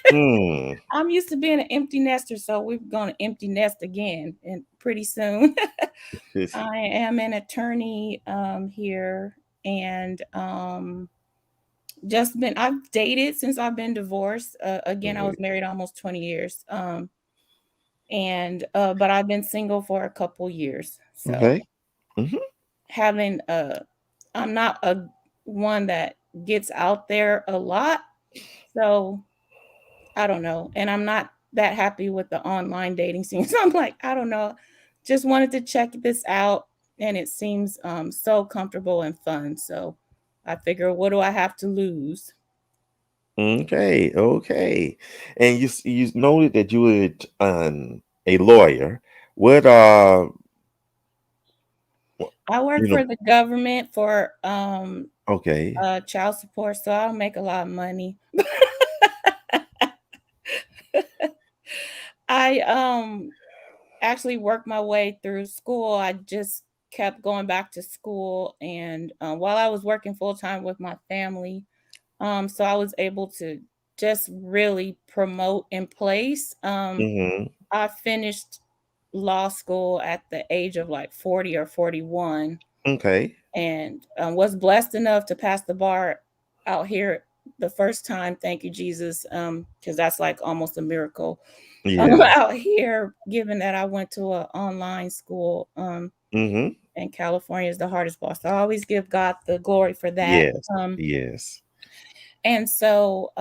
Hmm. I'm used to being an empty nester, so we're going to empty nest again and pretty soon. I am an attorney here, and just been I've dated since I've been divorced. Again, I was Okay. married almost 20 years. And but I've been single for a couple years. So Okay. Mm-hmm. having I'm not a one that gets out there a lot. So I don't know. And I'm not that happy with the online dating scene. So I'm like, I don't know. Just wanted to check this out and it seems so comfortable and fun. So I figure what do I have to lose? Okay. Okay. And you noted that you were a lawyer. What I work you know? for the government for Okay. child support, so I don't make a lot of money. I actually worked my way through school. I just kept going back to school, and while I was working full time with my family, so I was able to just really promote in place. Mm-hmm. I finished law school at the age of like 40 or 41, Okay. and was blessed enough to pass the bar out here the first time. Thank you, Jesus, because that's like almost a miracle Yeah. out here, given that I went to an online school, Mm-hmm. and California is the hardest ball. So I always give God the glory for that. Yes. Um, Yes. and so,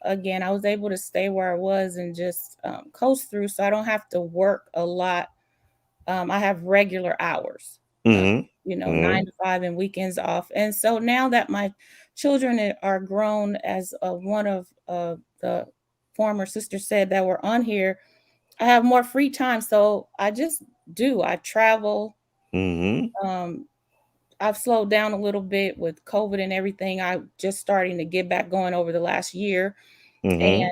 again, I was able to stay where I was and just coast through, so I don't have to work a lot. I have regular hours, um, Mm-hmm. Mm-hmm. 9 to 5 and weekends off. And so now that my children are grown, as one of the former sisters said that were on here, I have more free time. So I just do. I travel. Mm-hmm. Um, I've slowed down a little bit with COVID and everything. I just starting to get back going over the last year, Mm-hmm.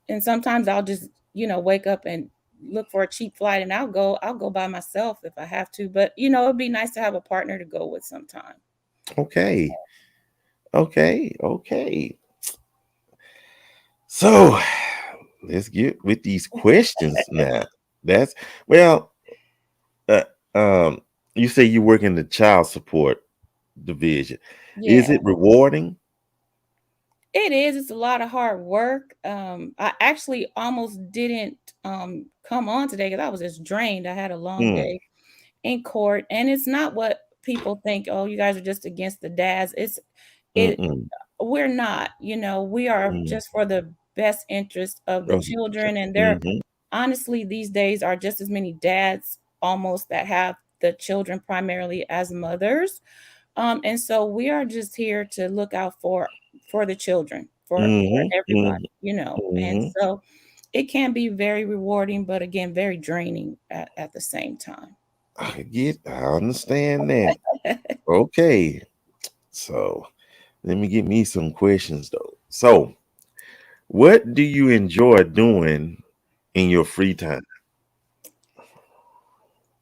and sometimes I'll just wake up and look for a cheap flight, and I'll go by myself if I have to. But it'd be nice to have a partner to go with sometime. Okay. Okay. Okay. So let's get with these questions now. That's well, uh, um, you say you work in the child support division. Yeah. Is it rewarding? It is. It's a lot of hard work. I actually almost didn't come on today because I was just drained. I had a long Mm, day in court, and it's not what people think. Oh, you guys are just against the dads. It. mm-mm, We're not. We are mm. just for the best interest of the Oh, children, and there, mhm, honestly, these days are just as many dads almost that have the children primarily as mothers. And so we are just here to look out for the children, for mhm, everybody, mhm, And mhm. so it can be very rewarding, but again, very draining at the same time. I understand that. Okay, so let me get me some questions though. So, what do you enjoy doing in your free time?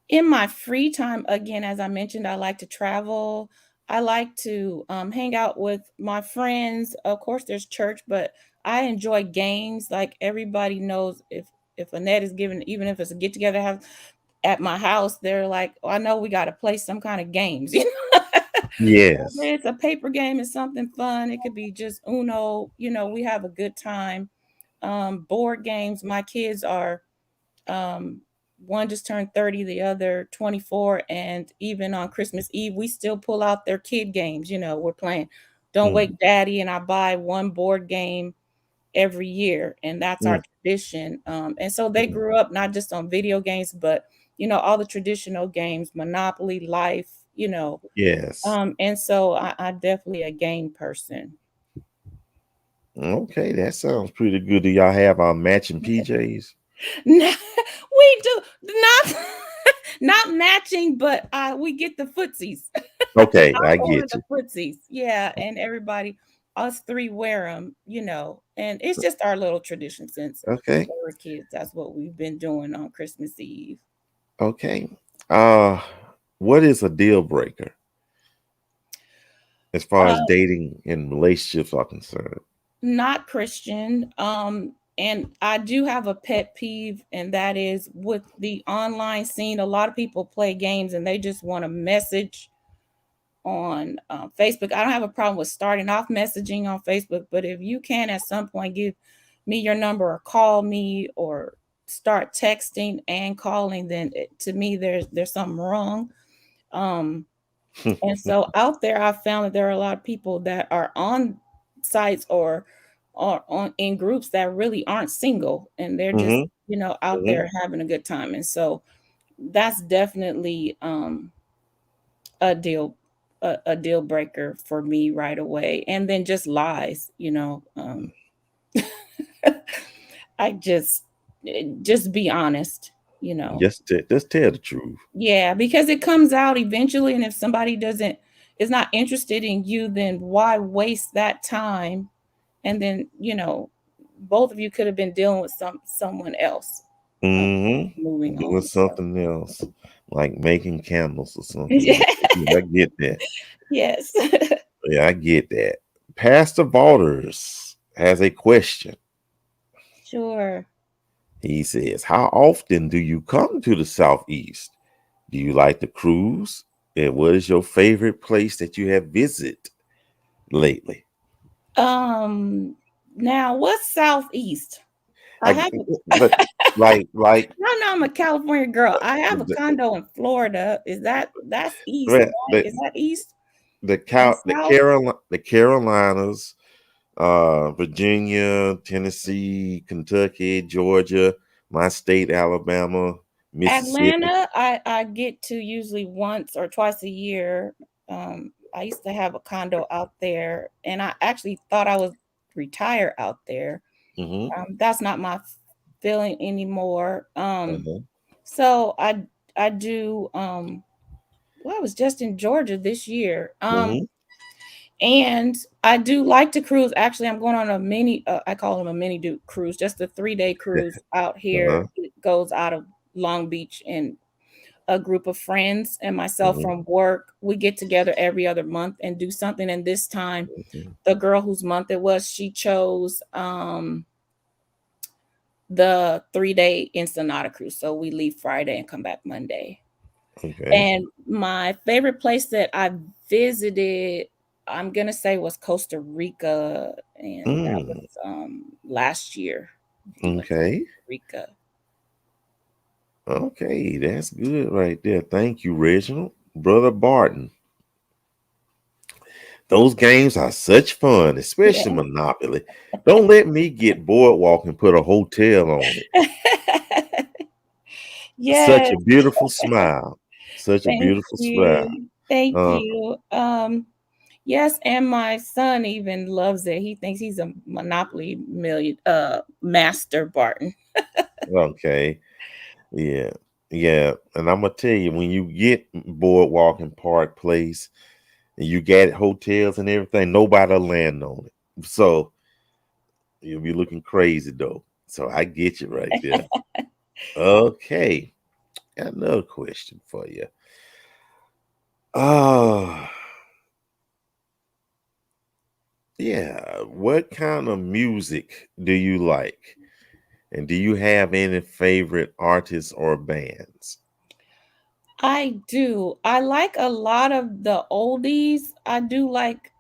In my free time, again, as I mentioned, I like to travel. I like to hang out with my friends. Of course, there's church, but I enjoy games. Like everybody knows, if Annette is given, even if it's a get together have at my house, they're like, oh, I know we got to play some kind of games. Yes. It's a paper game, it's something fun. It could be just Uno. We have a good time. Board games. My kids are um, one just turned 30, the other 24. And even on Christmas Eve, we still pull out their kid games. We're playing Don't Mm, Wake Daddy, and I buy one board game every year. And that's our mm, tradition. And so they mm. grew up not just on video games, but, all the traditional games, Monopoly, Life, you know. Yes. And so I definitely a game person. Okay, that sounds pretty good. Do y'all have matching PJs? No, we do not not matching, but we get the footsies. Okay, I Order get the you. footsies, yeah, and everybody, us three wear them, and it's just our little tradition since Okay. we were kids. That's what we've been doing on Christmas Eve. Okay. Uh, what is a deal breaker as far as Uh, dating and relationships are concerned? Not Christian. And I do have a pet peeve, and that is with the online scene. A lot of people play games and they just want to message on Facebook. I don't have a problem with starting off messaging on Facebook, but if you can at some point give me your number or call me or start texting and calling, then to me there's something wrong. Um, and so out there, I found that there are a lot of people that are on sites or on in groups that really aren't single, and they're just Hmm. out Hmm. there having a good time. And so that's definitely a deal a deal breaker for me right away. And then just lies, I just be honest, you know. Just tell the truth. Yeah, because it comes out eventually, and if somebody doesn't is not interested in you, then why waste that time? And then, both of you could have been dealing with someone else. uh, Hmm. Moving Doing on. So something else, like making candles or something. Yeah, I get that. yes. Yeah, I get that. Pastor Waters has a question. Sure. He says, "How often do you come to the Southeast? Do you like to cruise? And what is your favorite place that you have visited lately?" Um, Now what's southeast? I I have but like I know I'm a California girl. I have a condo in Florida. That's east, the right? the Is that east the, and Cal, south? the Carolinas, Virginia, Tennessee, Kentucky, Georgia, my state, Alabama, Mississippi. Atlanta, I get to usually once or twice a year. I used to have a condo out there, and I actually thought I was retired out there. Hmm. That's not my feeling anymore. Uh-huh. So I do well, I was just in Georgia this year. Mm-hmm. And I do like to cruise. Actually, I'm going on a mini, I call them a mini Duke cruise, just a 3-day cruise out here. Uh-huh. It goes out of Long Beach, and a group of friends and myself Mm-hmm. from work, we get together every other month and do something. And this time, Mm-hmm. the girl whose month it was, she chose the 3-day Ensenada cruise. So we leave Friday and come back Monday. Okay. And my favorite place that I visited, I'm gonna say, was Costa Rica, and that was Mm. last year. We went to Okay. Costa Rica. Okay, that's good right there. Thank you, Reginald. Brother Barton. Those games are such fun, especially Yeah. Monopoly. Don't let me get Boardwalk and put a hotel on it. Such Yes. a beautiful smile. Such a Thank beautiful smile. you. Thank Uh, you. Yes, and my son even loves it. He thinks he's a Monopoly million master, Barton. okay. Yeah. Yeah. And I'm gonna tell you, when you get Boardwalk and Park Place and you got hotels and everything, nobody'll land on it. So you'll be looking crazy though. So I get you right there. Okay. Got another question for you. Oh, yeah. What kind of music do you like? And do you have any favorite artists or bands? I do. I like a lot of the oldies. I do like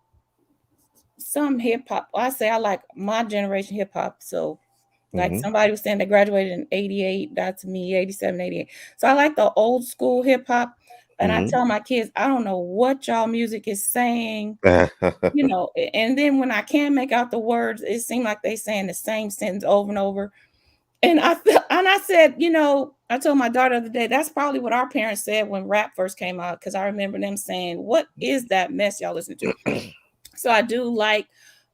some hip hop. I say I like my generation hip hop. So, like Mm-hmm. somebody was saying, they graduated in 88. That's me, 87, 88. So, I like the old school hip hop. And I Mm-hmm. tell my kids, I don't know what y'all music is saying, and then when I can't make out the words, it seemed like they saying the same sentence over and over. And I said, I told my daughter the other day, that's probably what our parents said when rap first came out, because I remember them saying, "What is that mess y'all listen to?" So I do like,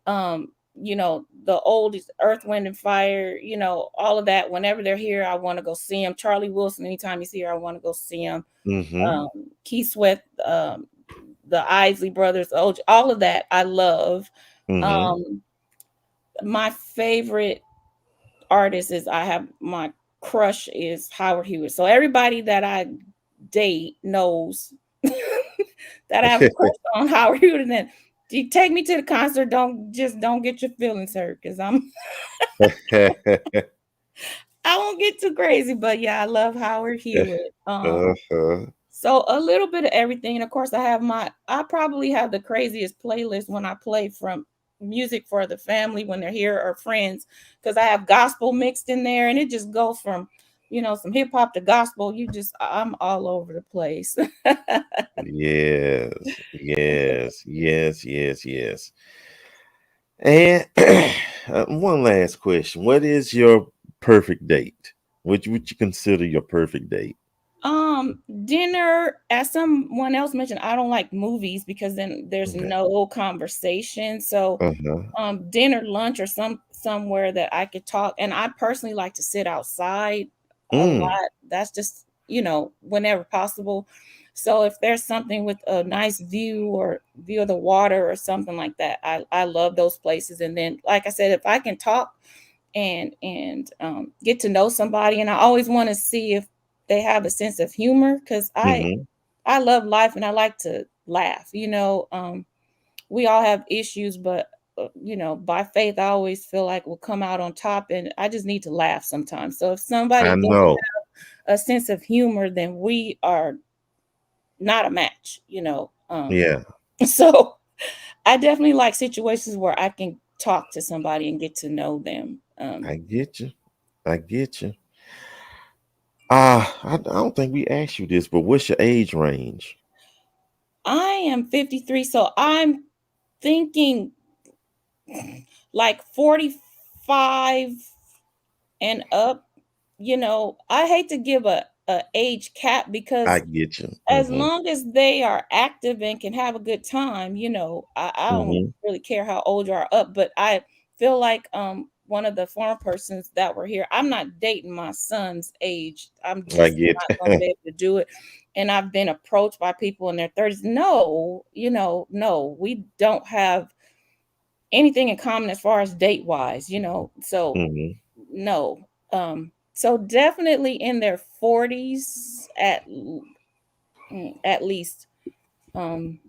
um, the oldies, Earth, Wind, and Fire, all of that. Whenever they're here, I want to go see them. Charlie Wilson, anytime he's here, I want to go see him. Mm-hmm. Keith Sweat, the Isley Brothers, all of that I love. Mm-hmm. Um, my favorite artist is, I have my crush is Howard Hewitt. So everybody that I date knows that I have a crush on Howard Hewitt. And then you take me to the concert, don't get your feelings hurt, because I won't get too crazy. But yeah, I love Howard Hewitt. uh-huh. So a little bit of everything. And of course, I probably have the craziest playlist when I play from music for the family when they're here or friends, because I have gospel mixed in there, and it just goes from, some hip hop to gospel. I'm all over the place. Yes, yes, yes, yes, yes. And one last question. What is your perfect date? What would you consider your perfect date? Dinner, as someone else mentioned, I don't like movies because then there's Okay. no conversation. So Uh-huh. dinner, lunch, or somewhere that I could talk. And I personally like to sit outside a Mm. lot. That's just, whenever possible. So if there's something with a nice view or view of the water or something like that, I love those places. And then, like I said, if I can talk and get to know somebody, and I always want to see if they have a sense of humor, because Mm-hmm. I love life and I like to laugh. We all have issues, but by faith, I always feel like we'll come out on top, and I just need to laugh sometimes. So if somebody I doesn't know. have a sense of humor, then we are not a match. Yeah, So I definitely like situations where I can talk to somebody and get to know them. I get you. I get you. I don't think we asked you this, but what's your age range? I am 53, so I'm thinking like 45 and up. I hate to give a age cap, I because get you. as Mm-hmm. long as they are active and can have a good time, I don't Mm-hmm. really care how old you are up. But I feel like one of the former persons that were here, I'm not dating my son's age. I'm I just get not going to be able to do it. and I've been approached by people in their 30s. No, no, we don't have anything in common as far as date wise, so Mhm. no. So definitely in their 40s at least, um,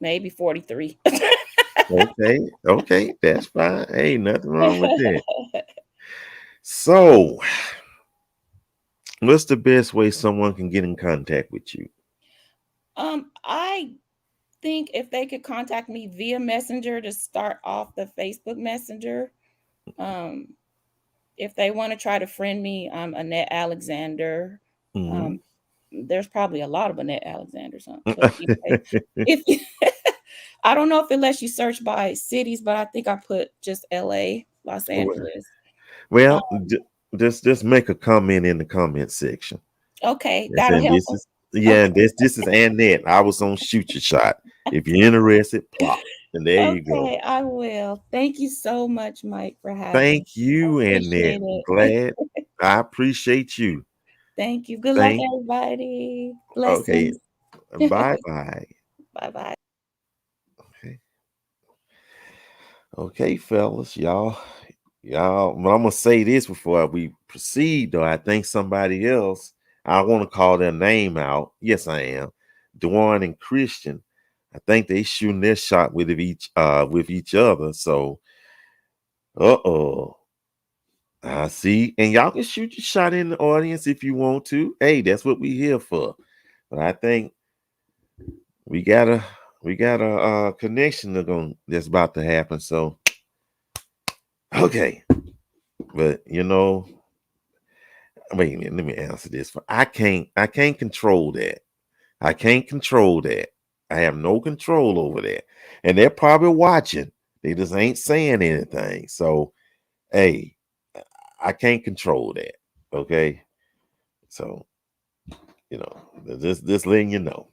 maybe 43. Okay, okay, that's fine. Hey, nothing wrong with that. So, what's the best way someone can get in contact with you? I think if they could contact me via Messenger to start off the Facebook Messenger. Um, if they want to try to friend me, I'm Annette Alexander. Mhm. Um, there's probably a lot of Annette Alexanders, huh? But anyway, if I don't know if it lets you search by cities, but I think I put just LA, Los Well, Angeles. Um, well, just make a comment in the comment section. okay, And that'll saying help this them. is yeah, Okay, this is Annette. I was on Shoot Your Shot. If you're interested, plop. And there you go. okay, I will. Thank you so much, Mike, for having me. Thank I you, Annette. appreciate it. Glad. I appreciate you. Thank you. Good luck, Thank everybody. okay. Blessings. Bye bye. Bye bye. Okay. Okay, fellas, y'all. But I'm gonna say this before we proceed, though. I think somebody else. I want to call their name out. Yes, I am. Dwan and Christian. I think they shooting their shot with each other. So, uh-oh. I see. And y'all can shoot your shot in the audience if you want to. Hey, that's what we here for. But I think we got a connection that's about to happen. So, okay. But wait a minute, let me answer this. I can't control that. I can't control that. I have no control over that. And they're probably watching. They just ain't saying anything. So, hey, I can't control that. Okay. So, this letting you know.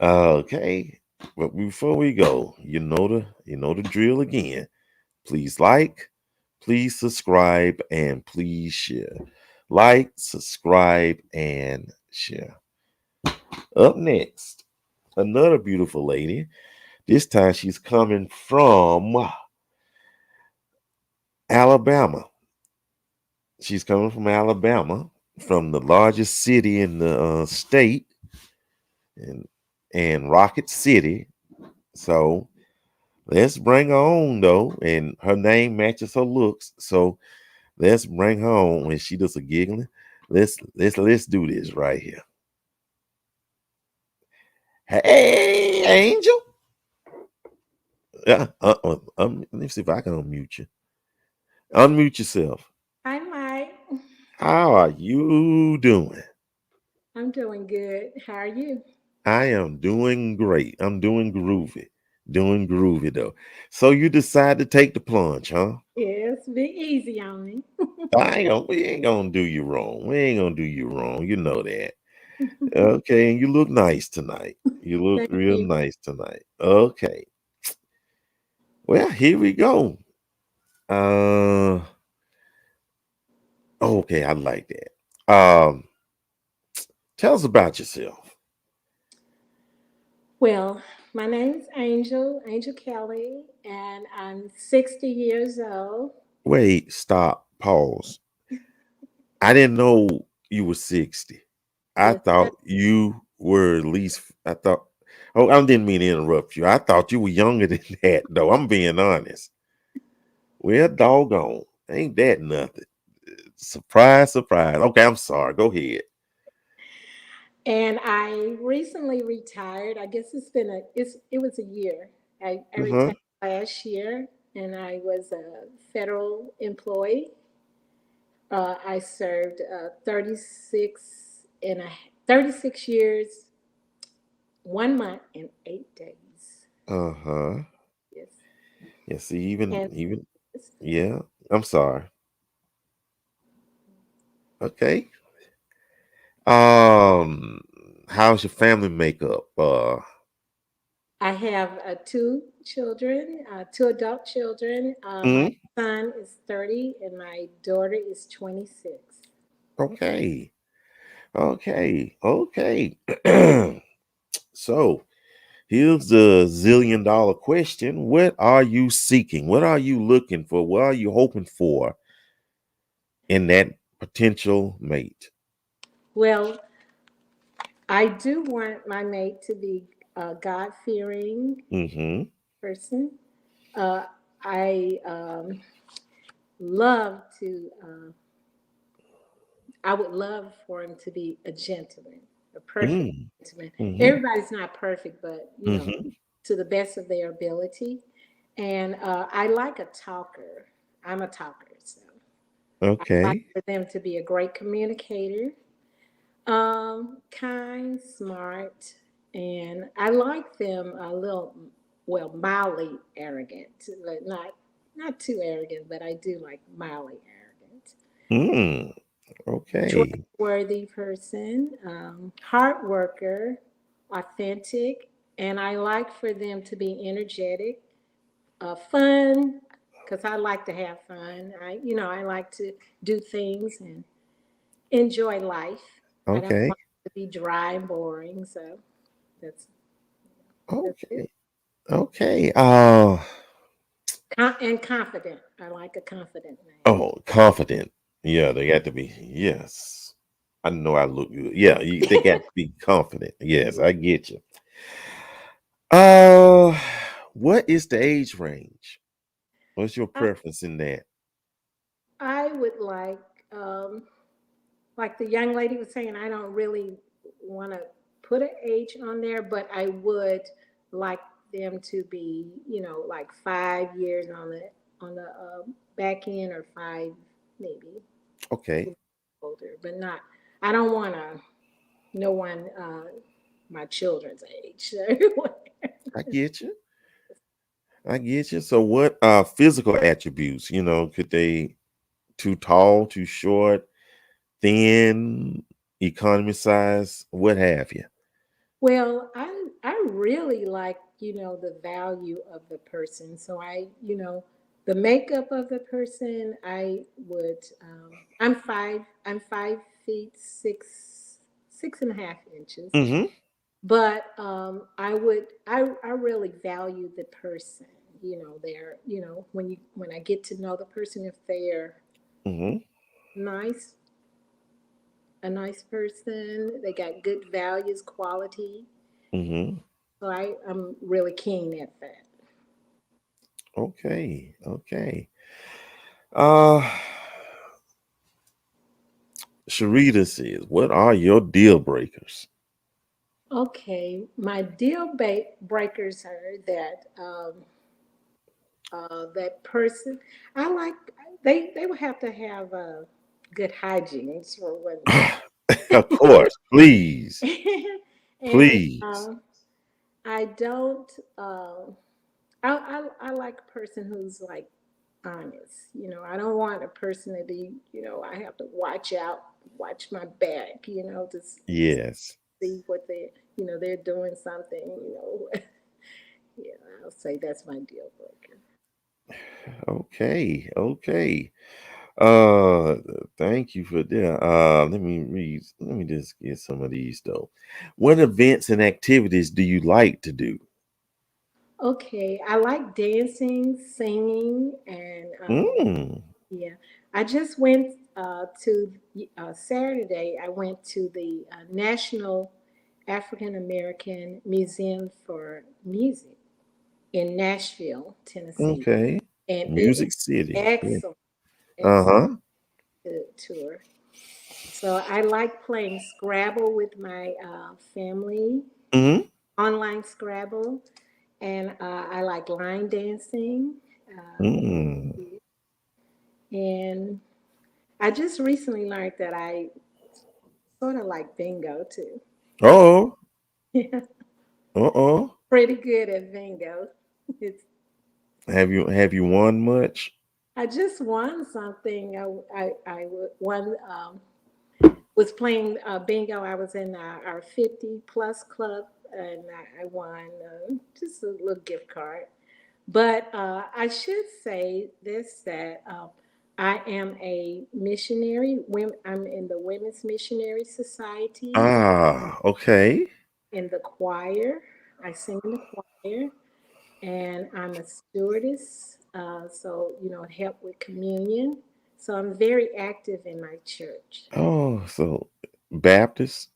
Okay. But before we go, you know the drill again. Please like, please subscribe, and please share. Like, subscribe, and share. Up next, another beautiful lady. This time she's coming from Alabama. She's coming from Alabama, from the largest city in the state, and Rocket City. So let's bring her on though, and her name matches her looks. So let's bring her on. When she does a giggling, let's do this right here. Hey, Angel. Yeah, let me see if I can unmute you. Unmute yourself. Hi, Mike. How are you doing? I'm doing good. How are you? I am doing great. I'm doing groovy. Doing groovy though. So you decide to take the plunge, huh? Yes, be easy on me. We ain't gonna do you wrong. We ain't gonna do you wrong. You know that. Okay, and you look nice tonight. You look Thank real you. nice tonight. Okay. Well, here we go. Uh okay, I like that. Tell us about yourself. Well, my name's Angel Kelly, and I'm 60 years old. Wait, stop, pause. I didn't know you were 60. I Yes, sir. thought you were at least, I thought, oh, I didn't mean to interrupt you. I thought you were younger than that, though. I'm being honest. Well, doggone. Ain't that nothing? Surprise, surprise. Okay, I'm sorry. Go ahead. And I recently retired. I guess it was a year. I Uh-huh. retired last year, and I was a federal employee. I served 36 years, 1 month, and 8 days. Uh-huh. Yes. Yeah, see, And yeah. I'm sorry. Okay. Um, how's your family makeup? I have two adult children. My Mhm. son is 30 and my daughter is 26. Okay. Okay. Okay. So here's the $1 zillion question. What are you seeking? What are you looking for? What are you hoping for in that potential mate? Well, I do want my mate to be a God-fearing Mm-hmm. person. Uh, I love to. I would love for him to be a gentleman, a perfect Mm, gentleman. mm-hmm. Everybody's not perfect, but Mm-hmm. to the best of their ability. And I like a talker. I'm a talker, so I like Okay. for them to be a great communicator, kind, smart, and I like them a little, well, mildly arrogant, but not too arrogant, but I do like mildly arrogant. Mm, okay. Trustworthy person, hard worker, authentic, and I like for them to be energetic, fun, because I like to have fun. I like to do things and enjoy life. I don't Okay. want it to be dry and boring. So that's that's it. Okay. Okay. And confident. I like a confident man. Oh, confident. Yeah, they got to be. Yes. I know I look good. Yeah, they got to be confident. Yes, Yeah. I get you. Uh, what is the age range? What's your I, preference in that? I would like the young lady was saying, I don't really want to put an age on there, but I would like them to be, like 5 years on the back end, or five maybe Okay, older, but not. I don't want to. No one my children's age. I get you. I get you. So, what physical attributes? Could they too tall, too short, thin, economy size, what have you? Well, I really like, the value of the person. So the makeup of the person. I would. I'm 5 feet six and a half inches. Mm-hmm. But I really value the person. When I get to know the person, if they're Mm-hmm. nice, a nice person, they got good values, quality. Mm-hmm. So I'm really keen at that. Okay. Okay. Uh Sharita says, what are your deal breakers? Okay, my breakers are that that person. I like they would have to have good hygiene for one Of course, please. and Please. I don't. I like a person who's like honest. I don't want a person to be. I have to watch my back. To Yes. see what they're doing something. Yeah, I'll say that's my deal breaker. Okay. Okay. Uh Thank you for that. Let me just get some of these though. What events and activities do you like to do? Okay, I like dancing, singing, and Mm. yeah. I just went to Saturday. I went to the National African American Museum for Music in Nashville, Tennessee, Okay. and it was Music City. Yeah. excellent, excellent Uh-huh. tour. So I like playing Scrabble with my family, Mm-hmm. online Scrabble, and I like line dancing. Uh, Mm. and I just recently learned that I sort of like bingo too. Oh. Uh-oh. Pretty good at bingo. It's Have you won much? I just won something. I won was playing bingo. I was in our 50 plus club, and I won just a little gift card. But I should say this, that I am a missionary. I'm in the Women's Missionary Society, Ah, okay. in the choir. I sing in the choir, and I'm a stewardess. So, help with communion. So I'm very active in my church. Oh, so Baptist.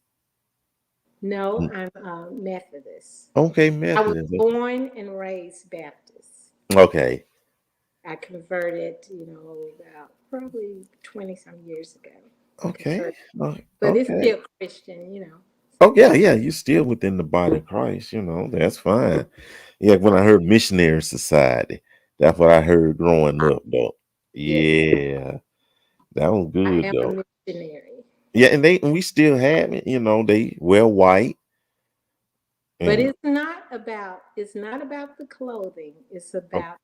No, Mm, I'm Methodist. okay, I was Methodist. born and raised Baptist. Okay. I converted, about probably 20 some years ago. Okay. Converted, but it's Okay. still Christian. Oh yeah, yeah. You're still within the body of Christ. That's fine. Yeah. When I heard missionary society, that's what I heard growing I, up, though. yes, Yeah, that was I good am though. a missionary. Yeah, and we still have it. They wear white But and it's not about the clothing. It's oh, about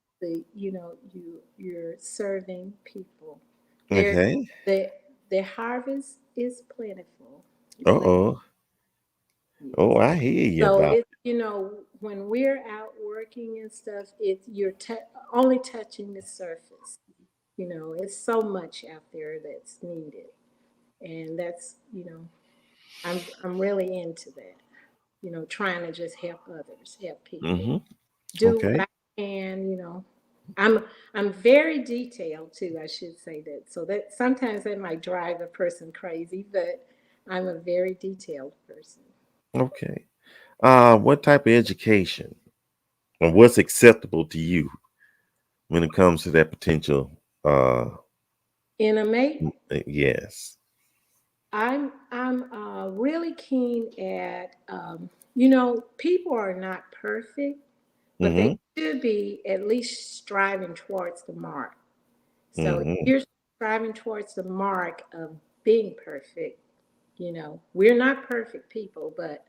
you're serving people. There okay. the the harvest is plentiful. Plenty, Uh-oh. Oh, yes. I hear you So about it's when we're out working and stuff, only touching the surface. It's so much out there that's needed, and I'm really into that. Trying to just help others, help it. people, do what Okay. I can. I'm very detailed too. I should say that. So that sometimes that might drive a person crazy, but I'm a very detailed person. Okay. What type of education or what's acceptable to you when it comes to that potential? Uh, In a mate, yes. I'm really keen at people are not perfect, but they Mm-hmm. should be at least striving towards the mark. So if Mm-hmm. you're striving towards the mark of being perfect, we're not perfect people, but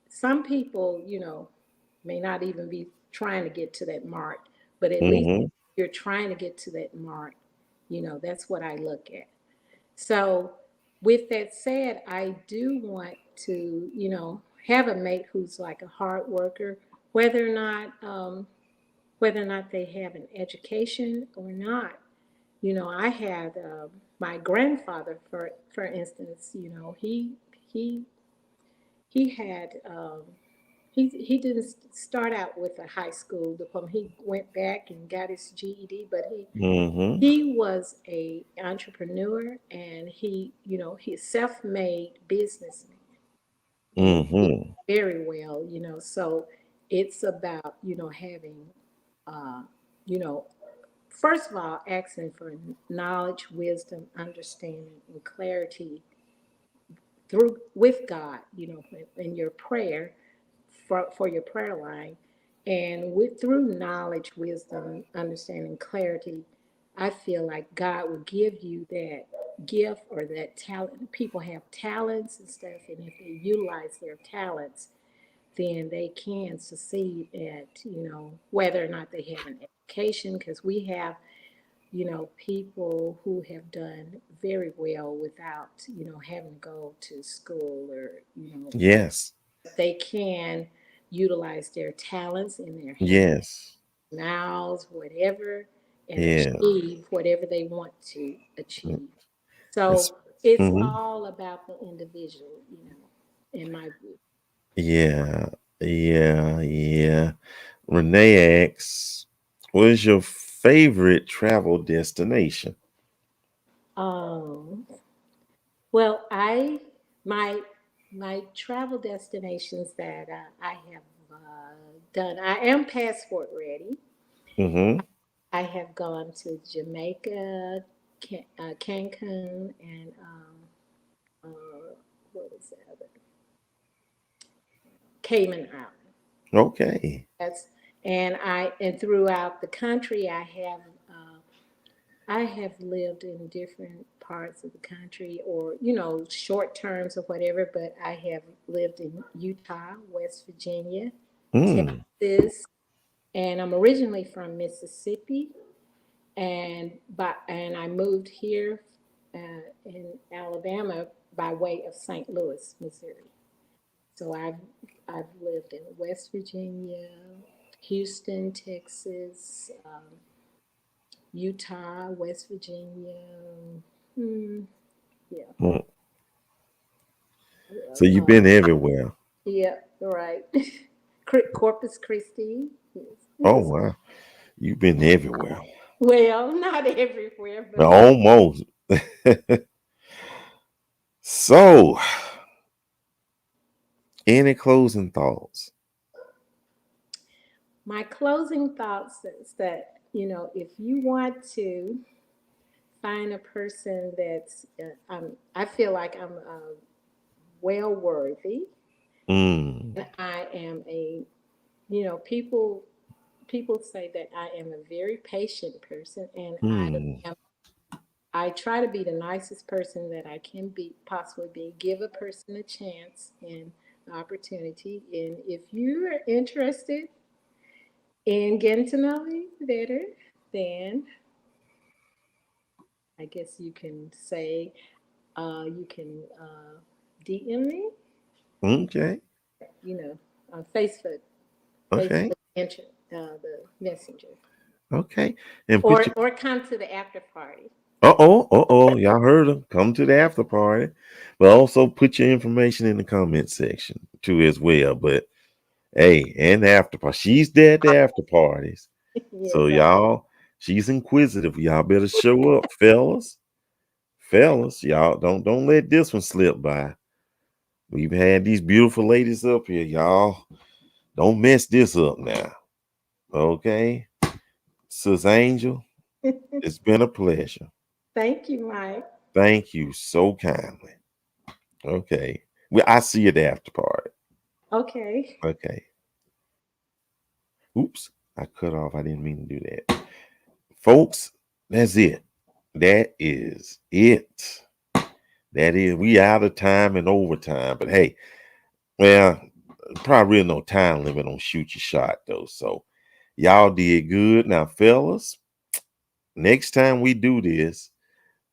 some people, may not even be trying to get to that mark, but at least Mm-hmm. you're trying to get to that mark. That's what I look at. So, with that said, I do want to, have a mate who's like a hard worker, whether or not, um, whether or not they have an education or not. I had my grandfather, for instance. He he had he didn't start out with a high school diploma. He went back and got his GED, but he Mm-hmm. he was a entrepreneur, and he's self-made businessman, and he did Mm-hmm. very well. So it's about having uh, you know first of all asking for knowledge, wisdom, understanding, and clarity through with God. In your prayer for your prayer line, and through knowledge, wisdom, understanding, clarity, I feel like God will give you that gift or that talent. People have talents and stuff, and if they utilize their talents, then they can succeed at whether or not they have an education, because we have people who have done very well without having to go to school, or Yes. they can utilize their talents in their hands, Yes. mouths, whatever, and Yeah. achieve whatever they want to Mm, achieve. It's, So it's mhm. all about the individual, in my view. Yeah. Yeah. Yeah. Renee asks, what is your favorite travel destination? Um, well, my my travel destinations that I have done. I am passport ready. Mm-hmm. I have gone to Jamaica, Cancun, and what is the other? Cayman Island. Okay. That's and throughout the country, I have lived in different parts of the country, or short terms or whatever. But I have lived in Utah, West Virginia, Mm. Texas, and I'm originally from Mississippi, and I moved here in Alabama by way of St. Louis, Missouri. So I've lived in West Virginia, Houston, Texas, Utah, West Virginia. Hmm, yeah. Mm. So you've been everywhere. Yeah, right. Corpus Christi. Yes, Oh yes. wow, you've been everywhere. Well, not everywhere, but Almost. So, any closing thoughts? my closing thoughts is that, if you want to find a person that's, I feel like I'm well worthy, Mm, and I am people say that I am a very patient person, and mm, I try to be the nicest person that I can be, possibly be, give a person a chance and opportunity. And if you are interested in getting to know me better, then I guess you can say, you can DM me, okay, you know, on Facebook, okay, the messenger, okay. And put your or come to the after party. y'all heard them. Come to the after party. But also put your information in the comment section too as well. But hey, and the after party. She's there at the after parties. Yes, So y'all, she's inquisitive. Y'all better show up, fellas. Fellas, y'all don't let this one slip by. We've had these beautiful ladies up here, y'all. Don't mess this up now. Okay? Sis Angel, it's been a pleasure. thank you, Mike. Thank you so kindly. Okay. Well, I see you at the after party. Okay. Okay. Oops. I cut off. I didn't mean to do that. Folks, that's it. That is it. That is, we out of time and overtime. But hey, well, probably really no time limit on shoot your shot though. So y'all did good. Now, fellas, next time we do this,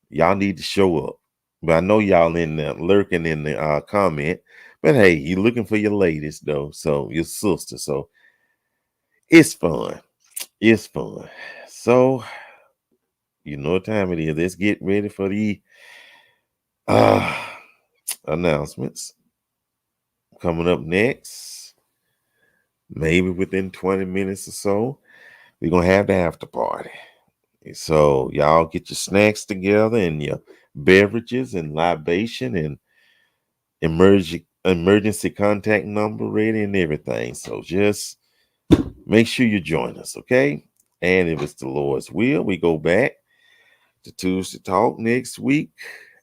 y'all need to show up. But I know y'all in there lurking in the comment. But hey, you looking for your ladies though, so your sister. So it's fun. It's fun. So you know what time it is. Let's get ready for the uh announcements coming up next. Maybe within 20 minutes or so, we're gonna have the after party. So y'all get your snacks together and your beverages and libation and emergency contact number ready and everything. So just make sure you join us, okay? And if it's the Lord's will, we go back to Tuesday Talk next week.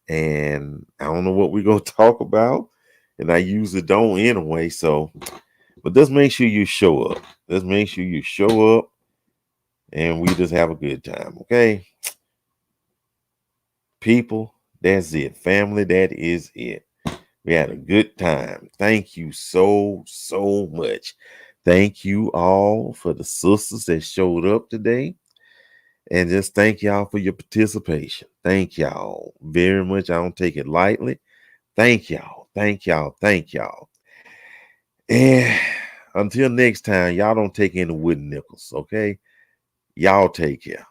And I don't know what we're gonna talk about. And I usually don't anyway. So, but just make sure you show up. Just make sure you show up and we just have a good time, okay? People, that's it. Family, that is it. We had a good time. Thank you so, so much. Thank you all for the sisters that showed up today. And just thank y'all for your participation. Thank y'all very much. I don't take it lightly. Thank y'all. Thank y'all. Thank y'all. And until next time, y'all don't take any wooden nickels, okay? Y'all take care.